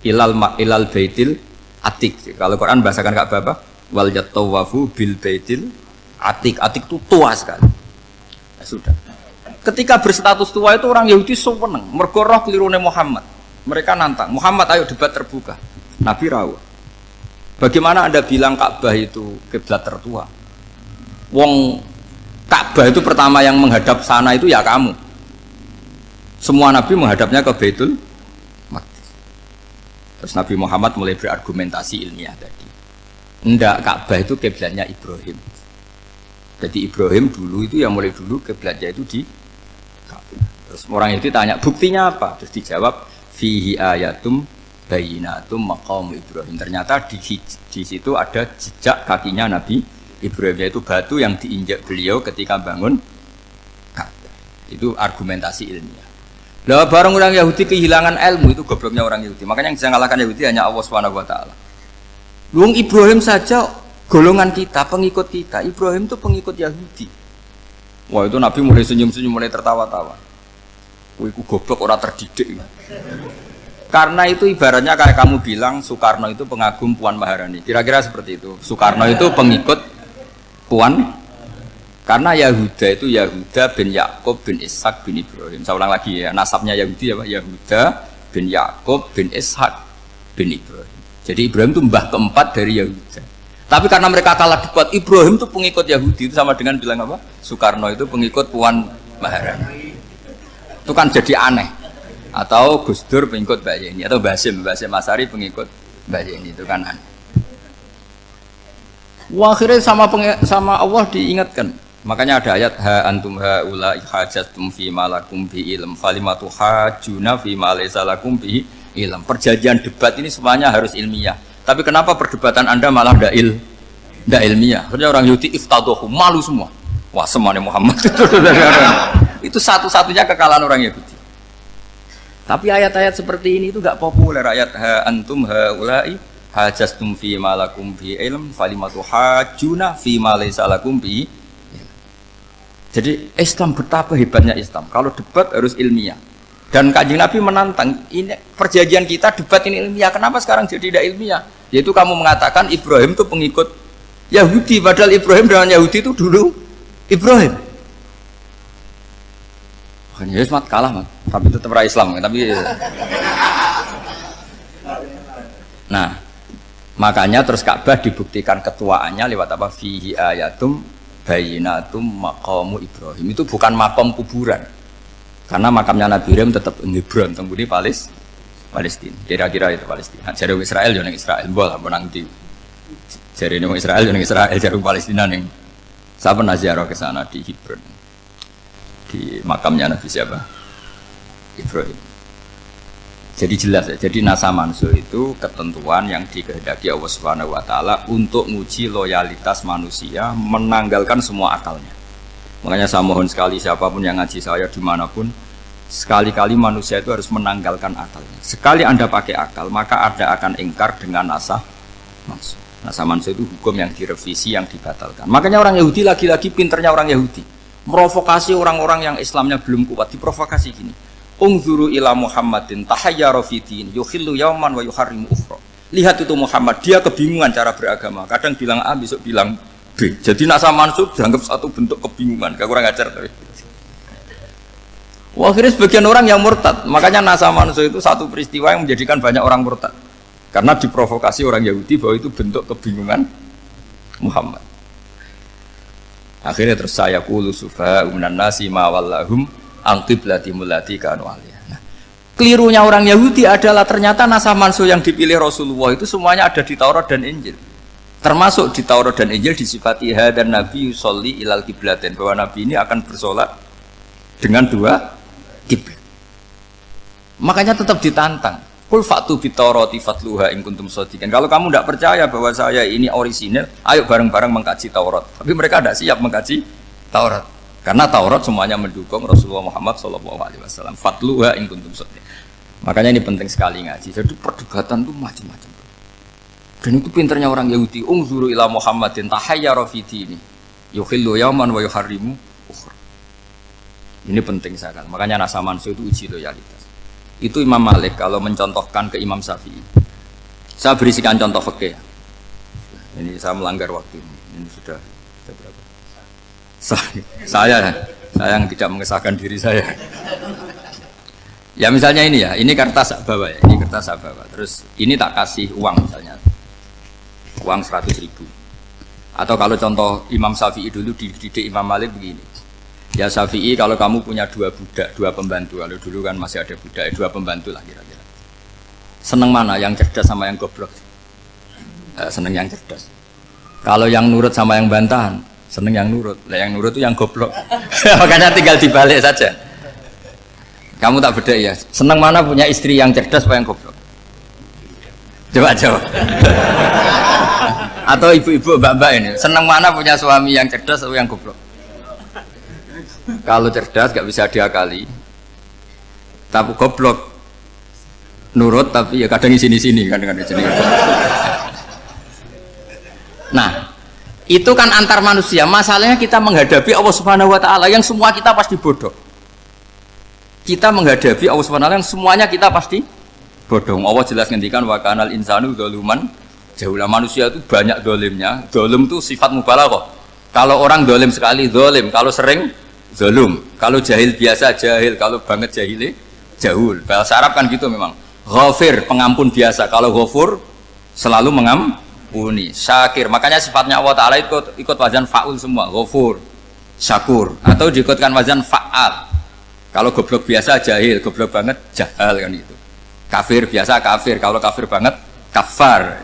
Ilal Baitil Atiq. Kalau Quran bahasakan Ka'bah apa? Wal yatawafu bil Baitil Atiq. Atiq itu tua sekali. Ya sudah. Ketika berstatus tua itu orang Yahudi seneng, mergo roh kelirune Muhammad. Mereka nantang, Muhammad ayo debat terbuka. Nabi rawuh. Bagaimana Anda bilang Ka'bah itu kiblat tertua? Wong Ka'bah itu pertama yang menghadap sana itu ya kamu. Semua Nabi menghadapnya ke Baitul Maqdis. Terus Nabi Muhammad mulai berargumentasi ilmiah tadi. Enggak, Ka'bah itu kiblatnya Ibrahim. Jadi Ibrahim dulu itu yang mulai dulu kiblatnya itu di Ka'bah. Terus orang itu tanya buktinya apa? Terus dijawab fihi ayatum bayinatum maqam Ibrahim. Ternyata di situ ada jejak kakinya Nabi Ibrahim, yaitu batu yang diinjak beliau ketika bangun Ka'bah. Itu argumentasi ilmiah. Lah barang orang Yahudi kehilangan ilmu, itu gobloknya orang Yahudi. Makanya yang bisa mengalahkan Yahudi hanya Allah Subhanahu wa taala. Luang Ibrahim saja golongan kita, pengikut kita. Ibrahim itu pengikut Yahudi. Wah, itu Nabi mulai senyum-senyum, mulai tertawa-tawa. Wah, itu goblok, orang terdidik. Karena itu ibaratnya kayak kamu bilang Soekarno itu pengagum Puan Maharani. Kira-kira seperti itu. Soekarno itu pengikut Puan, karena Yahuda itu Yahuda bin Yakub bin Ishak bin Ibrahim. Saya ulang lagi ya, nasabnya Yahudi ya Pak, Yahuda bin Yakub bin Ishak bin Ibrahim. Jadi Ibrahim itu mbah keempat dari Yahuda. Tapi karena mereka kalah debat, Ibrahim itu pengikut Yahudi, itu sama dengan bilang apa? Soekarno itu pengikut Puan Maharani. Itu kan jadi aneh. Atau Gus Dur pengikut Mbak Yeni, atau Basim Asari pengikut Mbak Yeni, itu kan aneh. Wah, akhirnya sama Allah diingatkan. Makanya ada ayat ha antum haula hajjatum fi malakum bi ilm falimatu hajuna fi ma laysa lakum bi ilm. Perjanjian debat ini semuanya harus ilmiah. Tapi kenapa perdebatan Anda malah ndak ilmiah? Akhirnya orang Yahudi iftadohu, malu semua. Wah, semuanya Muhammad itu satu-satunya kekalahan orang Yahudi. Tapi ayat-ayat seperti ini itu enggak populer. Ayat ha antum haula'i hajastum fi malakum bi ilm falimatu hajuna fi ma laysa lakum bi. Jadi Islam, betapa hebatnya Islam. Kalau debat harus ilmiah. Dan Kanjeng Nabi menantang, ini perjanjian kita debat ini ilmiah. Kenapa sekarang jadi tidak ilmiah? Yaitu kamu mengatakan Ibrahim itu pengikut Yahudi, padahal Ibrahim dengan Yahudi itu dulu Ibrahim. Makanya Islam kalah, man. Tapi tetap ra Islam, tapi nah, makanya terus Ka'bah dibuktikan ketuaannya lewat apa? Fihi ayatum bayinatum maqamu Ibrahim. Itu bukan makam kuburan. Karena makamnya Nabi Ibrahim tetap di Hebron, tempat Palestina. Kira-kira itu Palestina. Jare Israel yo ning Israel, bola menang di. Jare ning Israel yo ning Israel, jare Palestina ning. Saya pernah ziarah ke sana di Hebron. Di makamnya Nabi siapa? Ibrahim. Jadi jelas ya, jadi nasa mansuh itu ketentuan yang dikehendaki Allah Subhanahu wa taala untuk menguji loyalitas manusia, menanggalkan semua akalnya. Makanya saya mohon sekali siapapun yang ngaji saya dimanapun, sekali-kali manusia itu harus menanggalkan akalnya. Sekali Anda pakai akal, maka Anda akan ingkar dengan nasa mansuh. Nasa mansuh itu hukum yang direvisi, yang dibatalkan. Makanya orang Yahudi lagi-lagi pinternya orang Yahudi, merovokasi orang-orang yang Islamnya belum kuat, diprovokasi gini. Ungzuru ila Muhammadin tahayyara fi din yukhillu yawman wa yuharrimu ukhra. Lihat itu Muhammad, dia kebingungan cara beragama. Kadang bilang A, besok bilang B. Jadi nasa mansub dianggap satu bentuk kebingungan. Gak kurang ajar tapi. Wah, akhirnya sebagian orang yang murtad. Makanya nasa mansub itu satu peristiwa yang menjadikan banyak orang murtad. Karena diprovokasi orang Yahudi bahwa itu bentuk kebingungan Muhammad. Akhirnya terus saya qulu sufa minan nasi ma wallahum angqiblatimul lati kanu aliyah. Nah, kelirunya orang Yahudi adalah ternyata nasah mansuh yang dipilih Rasulullah itu semuanya ada di Taurat dan Injil. Termasuk di Taurat dan Injil disifati dan Nabi yusolli ilal kiblatin, bahwa Nabi ini akan bersolat dengan dua kiblat. Makanya tetap ditantang. Qul fa'tu bitaurati fatluha in kuntum shadiqin. Kalau kamu tidak percaya bahwa saya ini orisinil, ayo bareng-bareng mengkaji Taurat. Tapi mereka tidak siap mengkaji Taurat. Karena Taurat semuanya mendukung Rasulullah Muhammad SAW. Fatluha in kuntum shadiqin. Makanya ini penting sekali ngaji. Jadi perdebatan itu macam-macam. Dan itu pinternya orang Yahudi. Ungzuru ila Muhammadin tahayyara fi dini Yukhillu yauman wa yuharrimu ukhra. Ini penting sekali. Makanya nasa mansu itu uji loyalitas. Itu Imam Malik kalau mencontohkan ke Imam Syafi'i. Saya berisikan contoh fikih. Ini saya melanggar waktu ini. Ini sudah berapa? Saya yang tidak mengesahkan diri saya. Ya misalnya ini ya, ini kertas saya bawa ya, ini kertas saya bawa. Terus ini tak kasih uang misalnya, uang 100.000. Atau kalau contoh Imam Syafi'i dulu dididik Imam Malik begini. Ya Syafi'i, kalau kamu punya 2 budak, 2 pembantu, kalau dulu kan masih ada budak, 2 pembantu lah kira-kira. Seneng mana, yang cerdas sama yang goblok? Seneng yang cerdas. Kalau yang nurut sama yang bantahan, seneng yang nurut. Lah yang nurut itu yang goblok. Makanya tinggal dibalik saja. Kamu tak beda ya. Seneng mana punya istri yang cerdas apa yang goblok? Coba jawab. Atau ibu-ibu mbak-mbak ini, seneng mana punya suami yang cerdas atau yang goblok? Kalau cerdas gak bisa diakali. Tapi goblok nurut tapi ya kadang di sini-sini kan di sini. Nah, itu kan antar manusia. Masalahnya kita menghadapi Allah Subhanahu wa taala yang semua kita pasti bodoh. Kita menghadapi Allah Subhanahu wa taala yang semuanya kita pasti bodoh. Allah jelas ngendikan wa kanal insanu dzaluman jahula. Manusia itu banyak dolimnya. Dolim itu sifat mubalaghah. Kalau orang dolim sekali dolim, kalau sering zalum, kalau jahil biasa jahil, kalau banget jahili jahul. Bahasa Arab kan gitu memang. Ghafir, pengampun biasa. Kalau ghafur selalu mengampuni. Syakir, makanya sifatnya Allah Ta'ala ikut wazan fa'ul semua. Ghafur, syakur. Atau diikutkan wazan fa'al. Kalau goblok biasa jahil, goblok banget jahal kan gitu. Kafir biasa kafir, kalau kafir banget kafar.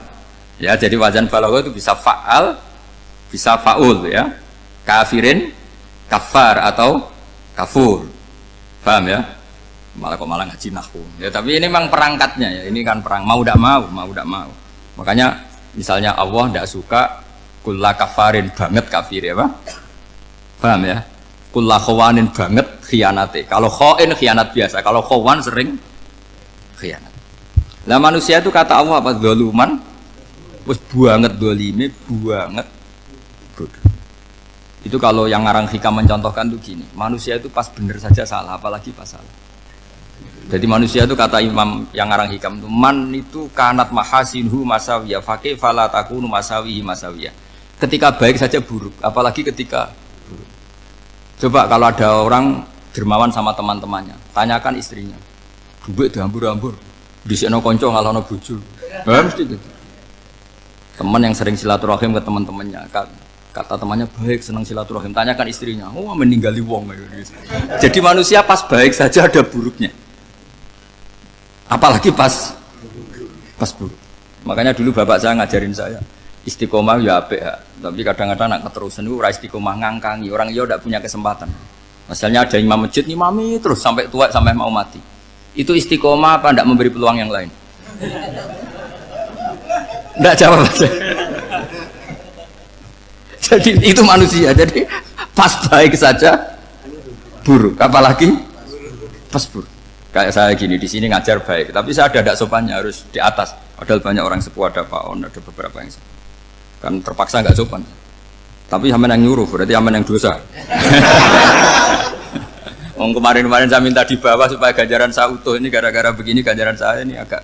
Ya, jadi wazan balagha itu bisa fa'al, bisa fa'ul ya. Kafirin, kafar atau kafur. Paham ya? Malah ngaji nahwu. Ya, tapi ini memang perangkatnya ya. Ini kan perang mau tidak mau. Makanya misalnya Allah tidak suka kulla kafarin banget kafir ya, Pak. Paham ya? Kulla khawanin banget khianate. Kalau khain khianat biasa, kalau khawan sering khianat. Lah manusia itu kata Allah apa? Zaluman. Wis banget dolime, banget bodoh. Itu kalau yang ngarang hikam mencontohkan tuh gini, manusia itu pas bener saja salah, apalagi pas salah. Jadi manusia itu kata Imam yang ngarang hikam itu, man itu kanat mahasinhu masawiyah, fakih fala takunu masawihi masawiyah. Ketika baik saja buruk, apalagi ketika buruk. Coba kalau ada orang dermawan sama teman-temannya, tanyakan istrinya, duit dihambur-hambur, disekno konco ngalono bojo. Mesti gitu. Teman yang sering silaturahim ke teman-temannya, kata temannya baik, senang silaturahim, tanyakan istrinya, oh meninggali wong gitu. Jadi manusia pas baik saja ada buruknya, apalagi pas buruk. Makanya dulu bapak saya ngajarin saya istiqomah ya apik ya, tapi kadang-kadang nak keterusan itu ora istiqomah ngangkangi orang dia tidak punya kesempatan. Misalnya ada imam masjid ngimami terus sampai tua sampai mau mati, itu istiqomah apa tidak memberi peluang yang lain? Tidak jawab aja. Jadi itu manusia, jadi pas baik saja buruk, apalagi pas buruk. Kayak saya gini di sini ngajar baik, tapi saya ada sopannya harus di atas. Padahal banyak orang sepuh, ada Pak On, ada beberapa yang kan terpaksa nggak sopan. Tapi aman yang nyuruh, berarti aman yang dosa. Kemarin saya minta di bawah supaya ganjaran saya utuh, ini gara-gara begini ganjaran saya ini agak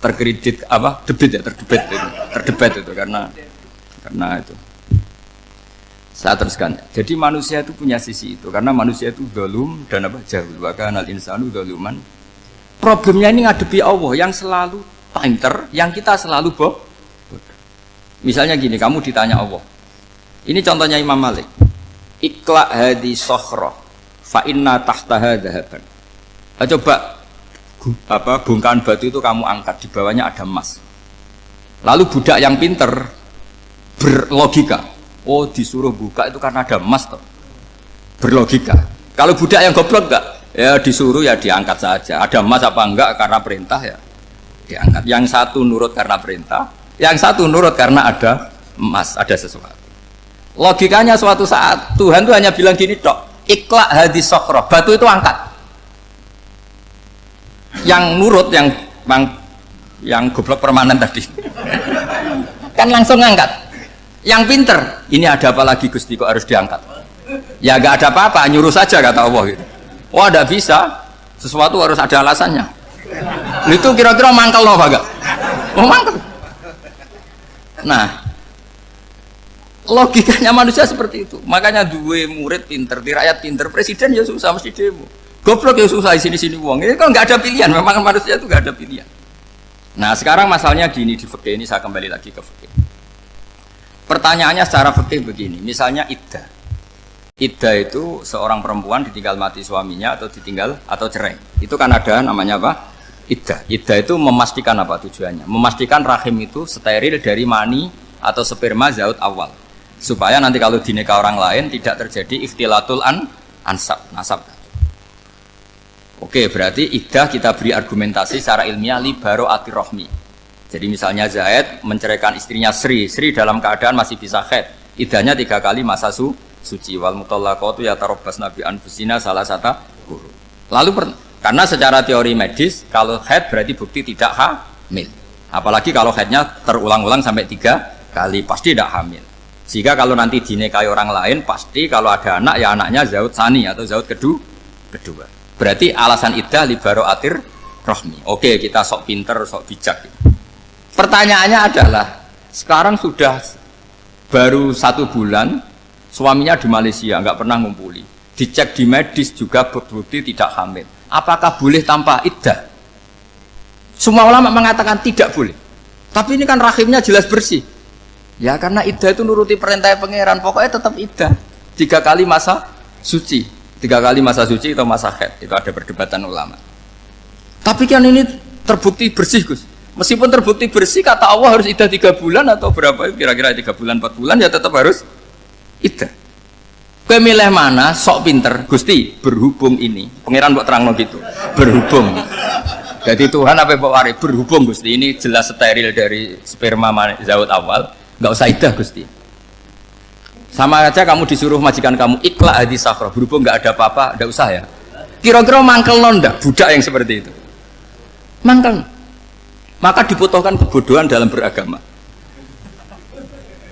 terkredit apa terdebat itu karena itu. Saya teruskan. Jadi manusia itu punya sisi itu karena manusia itu dzalum dan apa jahul. Wa kanal insanu dzaluman. Problemnya ini ngadepi Allah yang selalu pinter, yang kita selalu bodoh. Misalnya gini, kamu ditanya Allah. Ini contohnya Imam Malik. Ikla hadi sokhroh fa inna tahtaha dhahaban. Coba bongkahan batu itu kamu angkat, di bawahnya ada emas. Lalu budak yang pinter berlogika, oh disuruh buka itu karena ada emas toh. Berlogika. Kalau budak yang goblok enggak, ya disuruh ya diangkat saja. Ada emas apa enggak karena perintah ya diangkat. Yang satu nurut karena perintah, yang satu nurut karena ada emas, ada sesuatu. Logikanya suatu saat Tuhan tuh hanya bilang gini tok, ikhla hadis sokhroh, batu itu angkat. Yang nurut yang goblok permanen tadi kan langsung ngangkat. Yang pinter, ini ada apa lagi Gusti kok harus diangkat? Ya nggak ada apa-apa, nyuruh saja kata Allah gitu. Wah, tidak bisa, sesuatu harus ada alasannya. Itu kira-kira mangkel loh, Pak? Oh, mangkel. Nah, logikanya manusia seperti itu. Makanya dua murid pinter, di rakyat pinter, presiden ya susah mesti demo. Goblok ya susah di sini uang. Ini kan nggak ada pilihan. Memang manusia itu nggak ada pilihan. Nah, sekarang masalahnya gini di fikih ini, saya kembali lagi ke fikih. Pertanyaannya secara fikih begini, misalnya iddah. Iddah itu seorang perempuan ditinggal mati suaminya atau ditinggal atau cerai. Itu kan ada namanya apa? Iddah. Iddah itu memastikan apa tujuannya? Memastikan rahim itu steril dari mani atau sperma zaut awal. Supaya nanti kalau dinikah orang lain tidak terjadi ikhtilatul nasab. Oke, berarti iddah kita beri argumentasi secara ilmiah li baro'ati rohmi. Jadi misalnya Zaid menceraikan istrinya Sri dalam keadaan masih bisa haid. Iddahnya 3 kali masa suci. Wal mutallaqatu yatarabbasna bi anfusina salah satu guru. Lalu karena secara teori medis kalau haid berarti bukti tidak hamil. Apalagi kalau haidnya terulang-ulang sampai 3 kali pasti tidak hamil. Sehingga kalau nanti dinikahi orang lain pasti kalau ada anak ya anaknya zaud sani atau zaud kedua. Berarti alasan iddah li baro'atir rohmi. Oke, kita sok pinter, sok bijak. Pertanyaannya adalah sekarang sudah baru 1 bulan suaminya di Malaysia, nggak pernah ngumpuli. Dicek di medis juga berbukti tidak hamil. Apakah boleh tanpa iddah? Semua ulama mengatakan tidak boleh. Tapi ini kan rahimnya jelas bersih. Ya karena iddah itu nuruti perintah pangeran. Pokoknya tetap iddah. 3 kali masa suci. 3 kali masa suci atau masa haid. Itu ada perdebatan ulama. Tapi kan ini terbukti bersih, Gus. Meskipun terbukti bersih, kata Allah harus iddah 3 bulan atau berapa? Kira-kira 3 bulan, 4 bulan ya tetap harus iddah. Kowe milih mana? Sok pinter. Gusti, berhubung ini. Pangeran mbok terangno gitu. Berhubung. Jadi Tuhan apa mbok wari? Berhubung Gusti ini jelas steril dari sperma zaut awal, enggak usah iddah Gusti. Sama aja kamu disuruh majikan kamu ikhla hadis sakhra. Berhubung enggak ada apa-apa, enggak usah ya. Kira-kira mangkel ndak budak yang seperti itu? Mangkel. Maka dibutuhkan kebodohan dalam beragama.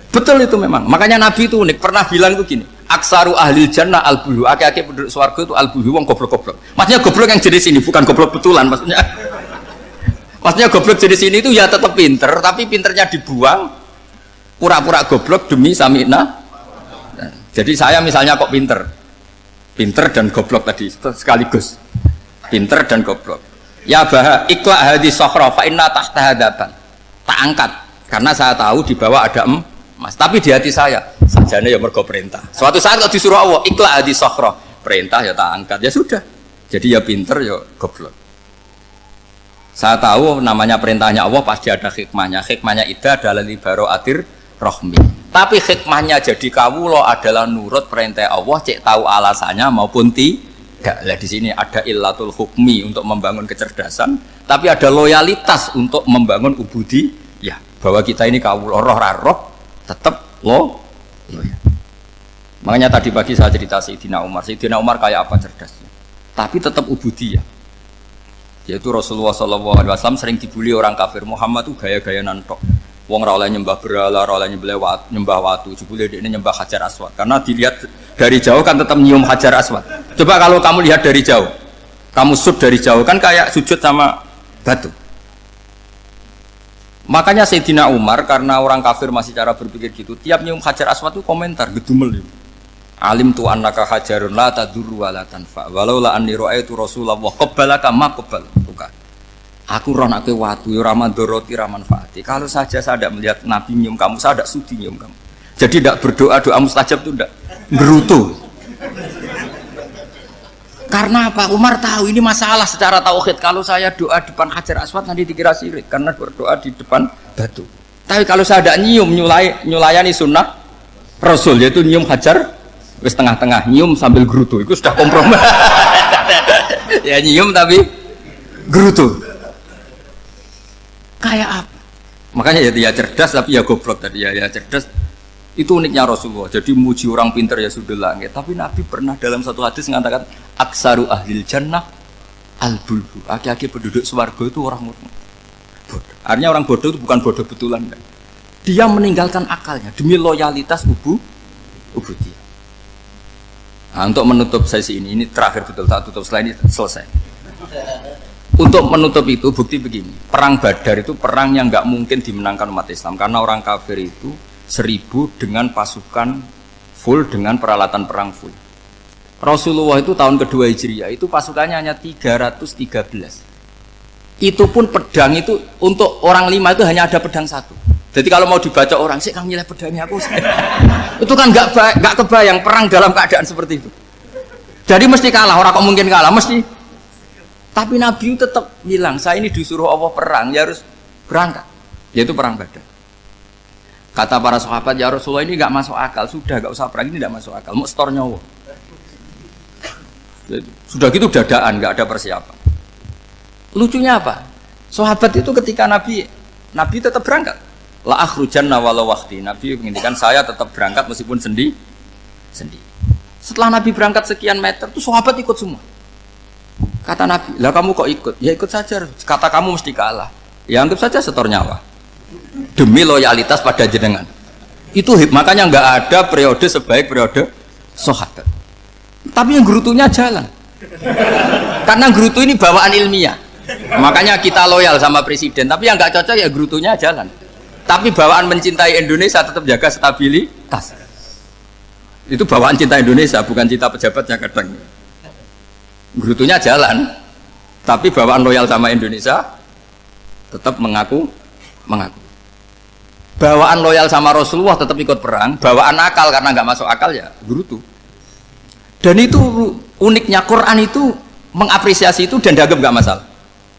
Betul itu memang. Makanya Nabi itu unik, pernah bilang itu gini, aksaru ahlil jannah al-bulu, aki-aki penduduk swarga itu al-bulu, wong goblok-goblok. Maksudnya goblok yang jenis ini, bukan goblok betulan maksudnya. Maksudnya goblok jenis ini itu ya tetap pinter, tapi pinternya dibuang, pura-pura goblok demi sami'na. Jadi saya misalnya kok pinter dan goblok tadi sekaligus. Pinter dan goblok. Ya bah, ikhla hadis sokhra fa inna tahta hadapan. Tak angkat karena saya tahu di bawah ada emas. Tapi di hati saya sajane ya mergo perintah. Suatu saat kalau disuruh Allah ikhla hadis sokhra, perintah ya tak angkat. Ya sudah. Jadi ya pinter ya goblok. Saya tahu namanya perintahnya Allah pasti ada hikmahnya. Hikmahnya itu adalah li baro'atir rohmi. Tapi hikmahnya jadi kawula adalah nurut perintah Allah, cek tahu alasannya maupun tidak. Lah di sini ada illatul hukmi untuk membangun kecerdasan, tapi ada loyalitas untuk membangun ubudi. Ya, bahwa kita ini kawula roh tetap loyal. Makanya tadi pagi saya cerita Sayyidina Umar. Sayyidina Umar kayak apa cerdasnya? Tapi tetap ubudi ya. Yaitu Rasulullah SAW sering dibully orang kafir. Muhammad tuh gaya-gaya nantok. Wong ra oleh nyembah berhala, ra oleh nyembah watu, jebule ini nyembah Hajar Aswad. Karena dilihat dari jauh kan tetap nyium Hajar Aswad. Coba kalau kamu lihat dari jauh, kamu sujud dari jauh kan kayak sujud sama batu. Makanya Sayyidina Umar karena orang kafir masih cara berpikir gitu, tiap nyium Hajar Aswad itu komentar gedumel itu. Alim tu annaka hajarun la tadurru wa la tanfa. Walau la anni ra'aitu Rasulullah qabbalaka ma qabbal. Aku roh nak watu ya raman doroti raman faati. Kalau saja saya tidak melihat Nabi nyium kamu, saya tidak sudi nyium kamu. Jadi tidak berdoa doa mustajab itu tidak berutuh. Karena apa? Umar tahu ini masalah secara tauhid. Kalau saya doa depan Hajar Aswad nanti dikira syirik karena berdoa di depan batu. Tapi kalau saya tidak nyium nyulayani sunnah Rasul yaitu nyium Hajar wis tengah-tengah nyium sambil gerutu itu sudah kompromi. Ya nyium tapi gerutu. Kayak apa? Makanya ya cerdas tapi ya goblok tadi ya cerdas. Itu uniknya Rasulullah. Jadi muji orang pintar ya sudah langit. Tapi Nabi pernah dalam satu hadis mengatakan aksaru ahlil jannah al-bulbu. Aki-aki penduduk swarga itu orang bodoh. Artinya orang bodoh itu bukan bodoh betulan. Dia meninggalkan akalnya demi loyalitas ubudiyah. Nah, untuk menutup sesi ini terakhir betul, tak tutup setelah ini selesai. Untuk menutup itu bukti begini, perang Badar itu perang yang nggak mungkin dimenangkan umat Islam karena orang kafir itu 1000 dengan pasukan full dengan peralatan perang full. Rasulullah itu tahun kedua Hijriah itu pasukannya hanya 313. Itu pun pedang itu untuk orang 5 itu hanya ada pedang 1. Jadi kalau mau dibaca orang sih kamu nilai pedangnya aku itu kan nggak kebayang perang dalam keadaan seperti itu. Jadi mesti kalah, orang kok mungkin kalah mesti. Tapi Nabi tetap bilang saya ini disuruh Allah perang ya harus berangkat, yaitu perang Badar. Kata para sahabat, ya Rasulullah ini nggak masuk akal, sudah nggak usah perang, ini nggak masuk akal, mau setor nyawa. Sudah gitu dadaan, nggak ada persiapan. Lucunya apa? Sahabat itu ketika Nabi tetap berangkat. La akhrujanna walau waqti. Nabi menginginkan saya tetap berangkat meskipun sendi. Setelah Nabi berangkat sekian meter, tuh sahabat ikut semua. Kata Nabi, lah kamu kok ikut? Ya ikut saja. Kata kamu mesti kalah. Ya anggap saja setor nyawa. Demi loyalitas pada jenengan. Itu makanya nggak ada periode sebaik periode sahabat. Tapi yang gerutunya jalan. Karena gerutu ini bawaan ilmiah. Makanya kita loyal sama presiden. Tapi yang nggak cocok ya gerutunya jalan. Tapi bawaan mencintai Indonesia tetap jaga stabilitas. Itu bawaan cinta Indonesia, bukan cinta pejabatnya kadang. Gerutunya jalan, tapi bawaan loyal sama Indonesia tetap mengaku. Bawaan loyal sama Rasulullah tetap ikut perang, bawaan akal karena nggak masuk akal ya gerutu. Dan itu uniknya Quran itu mengapresiasi itu dan dianggap nggak masalah.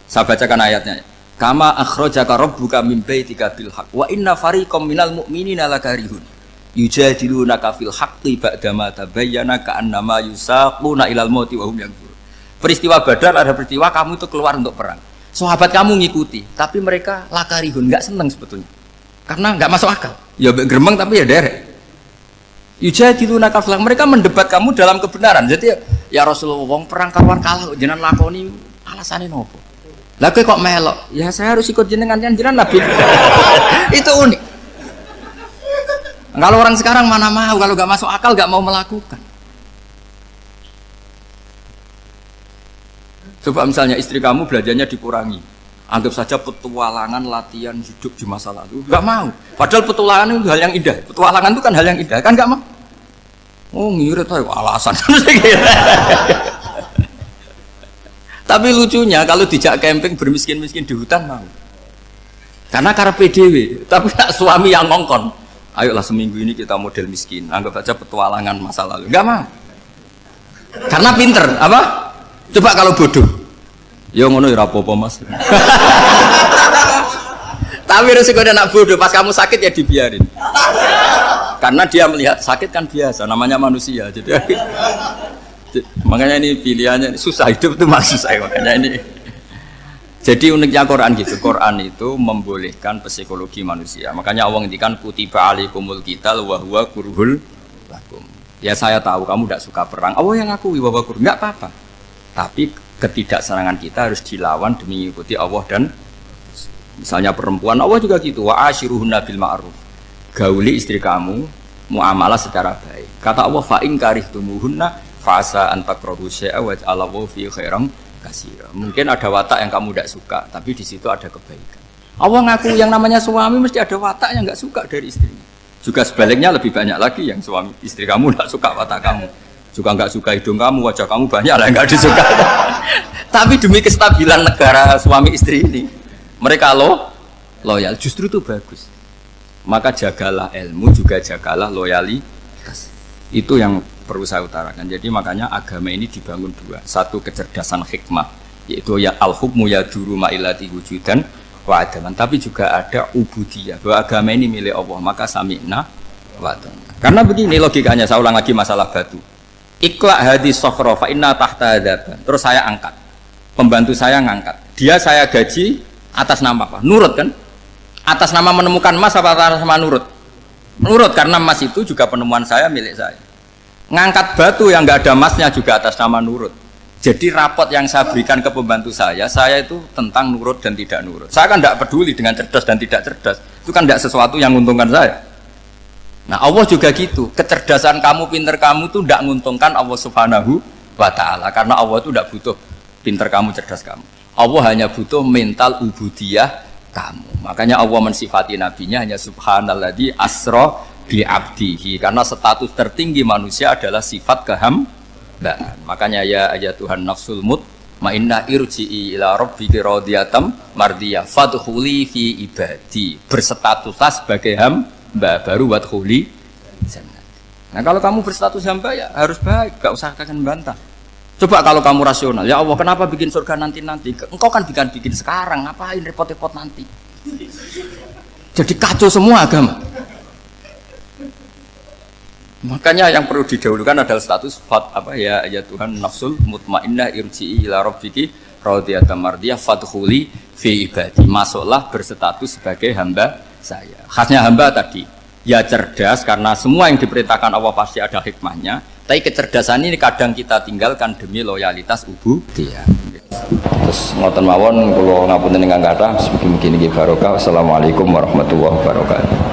Saya bacakan ayatnya. Kama akhrajaka rabbuka min baitika bil haqq wa inna fariqam minal mu'minina lakarihun yujadilunaka fil haqqi ba'dama tabayyana ka'annama yusaquna ilal mauti wa hum yanzurun. Peristiwa Badar ada peristiwa kamu itu keluar untuk perang. Sahabat kamu ngikuti, tapi mereka lakarihun, enggak senang sebetulnya. Karena enggak masuk akal. Ya geremeng tapi ya derek. Yujadilunaka fil haqq, mereka mendebat kamu dalam kebenaran. Jadi ya Rasulullah wong perang kawan kalah jenengan lakoni alasane nopo? Lah kok melok? Ya saya harus ikut jenengan Nabi. Itu unik. Kalau orang sekarang mana mau, kalau nggak masuk akal nggak mau melakukan. Coba misalnya istri kamu belajarnya dikurangi, anggap saja petualangan latihan hidup di masa lalu, nggak mau. Padahal petualangan itu hal yang indah. Petualangan itu kan hal yang indah, kan nggak mau. Oh ngirit tuh alasan. Tapi lucunya kalau dijak camping bermiskin-miskin di hutan mau. Karena karpe dewe, tapi nak suami yang ngongkon. Ayolah seminggu ini kita model miskin, anggap saja petualangan masa lalu. Enggak mau. Karena pinter, apa? Coba kalau bodoh. Ya ngono ya apa-apa Mas. Tapi resikonya nak bodoh, pas kamu sakit ya dibiarin. Karena dia melihat sakit kan biasa, namanya manusia. Jadi makanya ini pilihannya susah, hidup itu masih susah makanya ini. Jadi uniknya Quran gitu, Quran itu membolehkan psikologi manusia. Makanya Allah ngendikan kutiba alaikumul qital wa huwa kurhul lakum. Ya saya tahu kamu tidak suka perang, Allah yang ngakui bahwa kurhul, enggak apa-apa. Tapi ketidaksenangan kita harus dilawan demi mengikuti Allah dan misalnya perempuan Allah juga gitu, wa ashiruhunna bil ma'ruf. Gauli istri kamu muamalah secara baik. Kata Allah fa in karihtumuhunna fasa antakrahu syai'a wa ja'alallahu fi khairan katsira. Mungkin ada watak yang kamu tidak suka, tapi di situ ada kebaikan. Allah ngaku yang namanya suami mesti ada watak yang enggak suka dari istrinya. Juga sebaliknya lebih banyak lagi yang suami istri kamu tidak suka watak kamu. Juga enggak suka hidung kamu, wajah kamu banyak lah yang enggak disuka. Tapi demi kestabilan negara suami istri ini, mereka loyal, justru itu bagus. Maka jagalah ilmu, juga jagalah loyalitas. Itu yang perlu saya utarakan. Jadi makanya agama ini dibangun dua. Satu kecerdasan hikmah, yaitu ya al-hukmu ya duru ma'ilati wujudan wa adaman. Tapi juga ada ubudiyah, bahwa agama ini milik Allah, maka sami'na wa ata'na. Karena begini logikanya, saya ulang lagi masalah batu. Iqla hadis sokhro fa inna tahta adaban. Terus saya angkat, pembantu saya ngangkat, dia saya gaji atas nama apa? Nurut kan? Atas nama menemukan emas apa atas nama nurut? Nurut, karena emas itu juga penemuan saya, milik saya. Ngangkat batu yang nggak ada emasnya juga atas nama nurut. Jadi rapot yang saya berikan ke pembantu saya itu tentang nurut dan tidak nurut. Saya kan tidak peduli dengan cerdas dan tidak cerdas. Itu kan tidak sesuatu yang menguntungkan saya. Nah Allah juga gitu, kecerdasan kamu, pinter kamu itu tidak menguntungkan Allah Subhanahu wa Ta'ala, karena Allah itu tidak butuh pinter kamu, cerdas kamu. Allah hanya butuh mental ubudiyah kamu. Makanya Allah mensifati nabinya hanya subhanalladzi asra bi abdihi, karena status tertinggi manusia adalah sifat kehambaan. Makanya ya Tuhan nafsul mutmainnah irji'i ila rabbiki radhiyatam mardiyah fadkhuli fi ibadi, berstatuslah sebagai hamba baru wadkhuli jannah. Nah kalau kamu berstatus hamba ya harus baik, gak usah kalian bantah. Coba kalau kamu rasional, ya Allah kenapa bikin surga nanti-nanti? Engkau kan bikin sekarang, ngapain repot-repot nanti? Jadi kacau semua agama. Makanya yang perlu didahulukan adalah status ya Tuhan nafsul mutmainnah irji'i ila rabbiki radhiyatam mardiyah fadkhuli fi ibadi, masuklah berstatus sebagai hamba saya. Khasnya hamba tadi ya cerdas, karena semua yang diperintahkan Allah pasti ada hikmahnya, tapi kecerdasan ini kadang kita tinggalkan demi loyalitas ubudiyah. Terus ngoten mawon kula ngapunten ingkang kathah, mugi-mugi niki barokah. Assalamualaikum warahmatullahi wabarakatuh.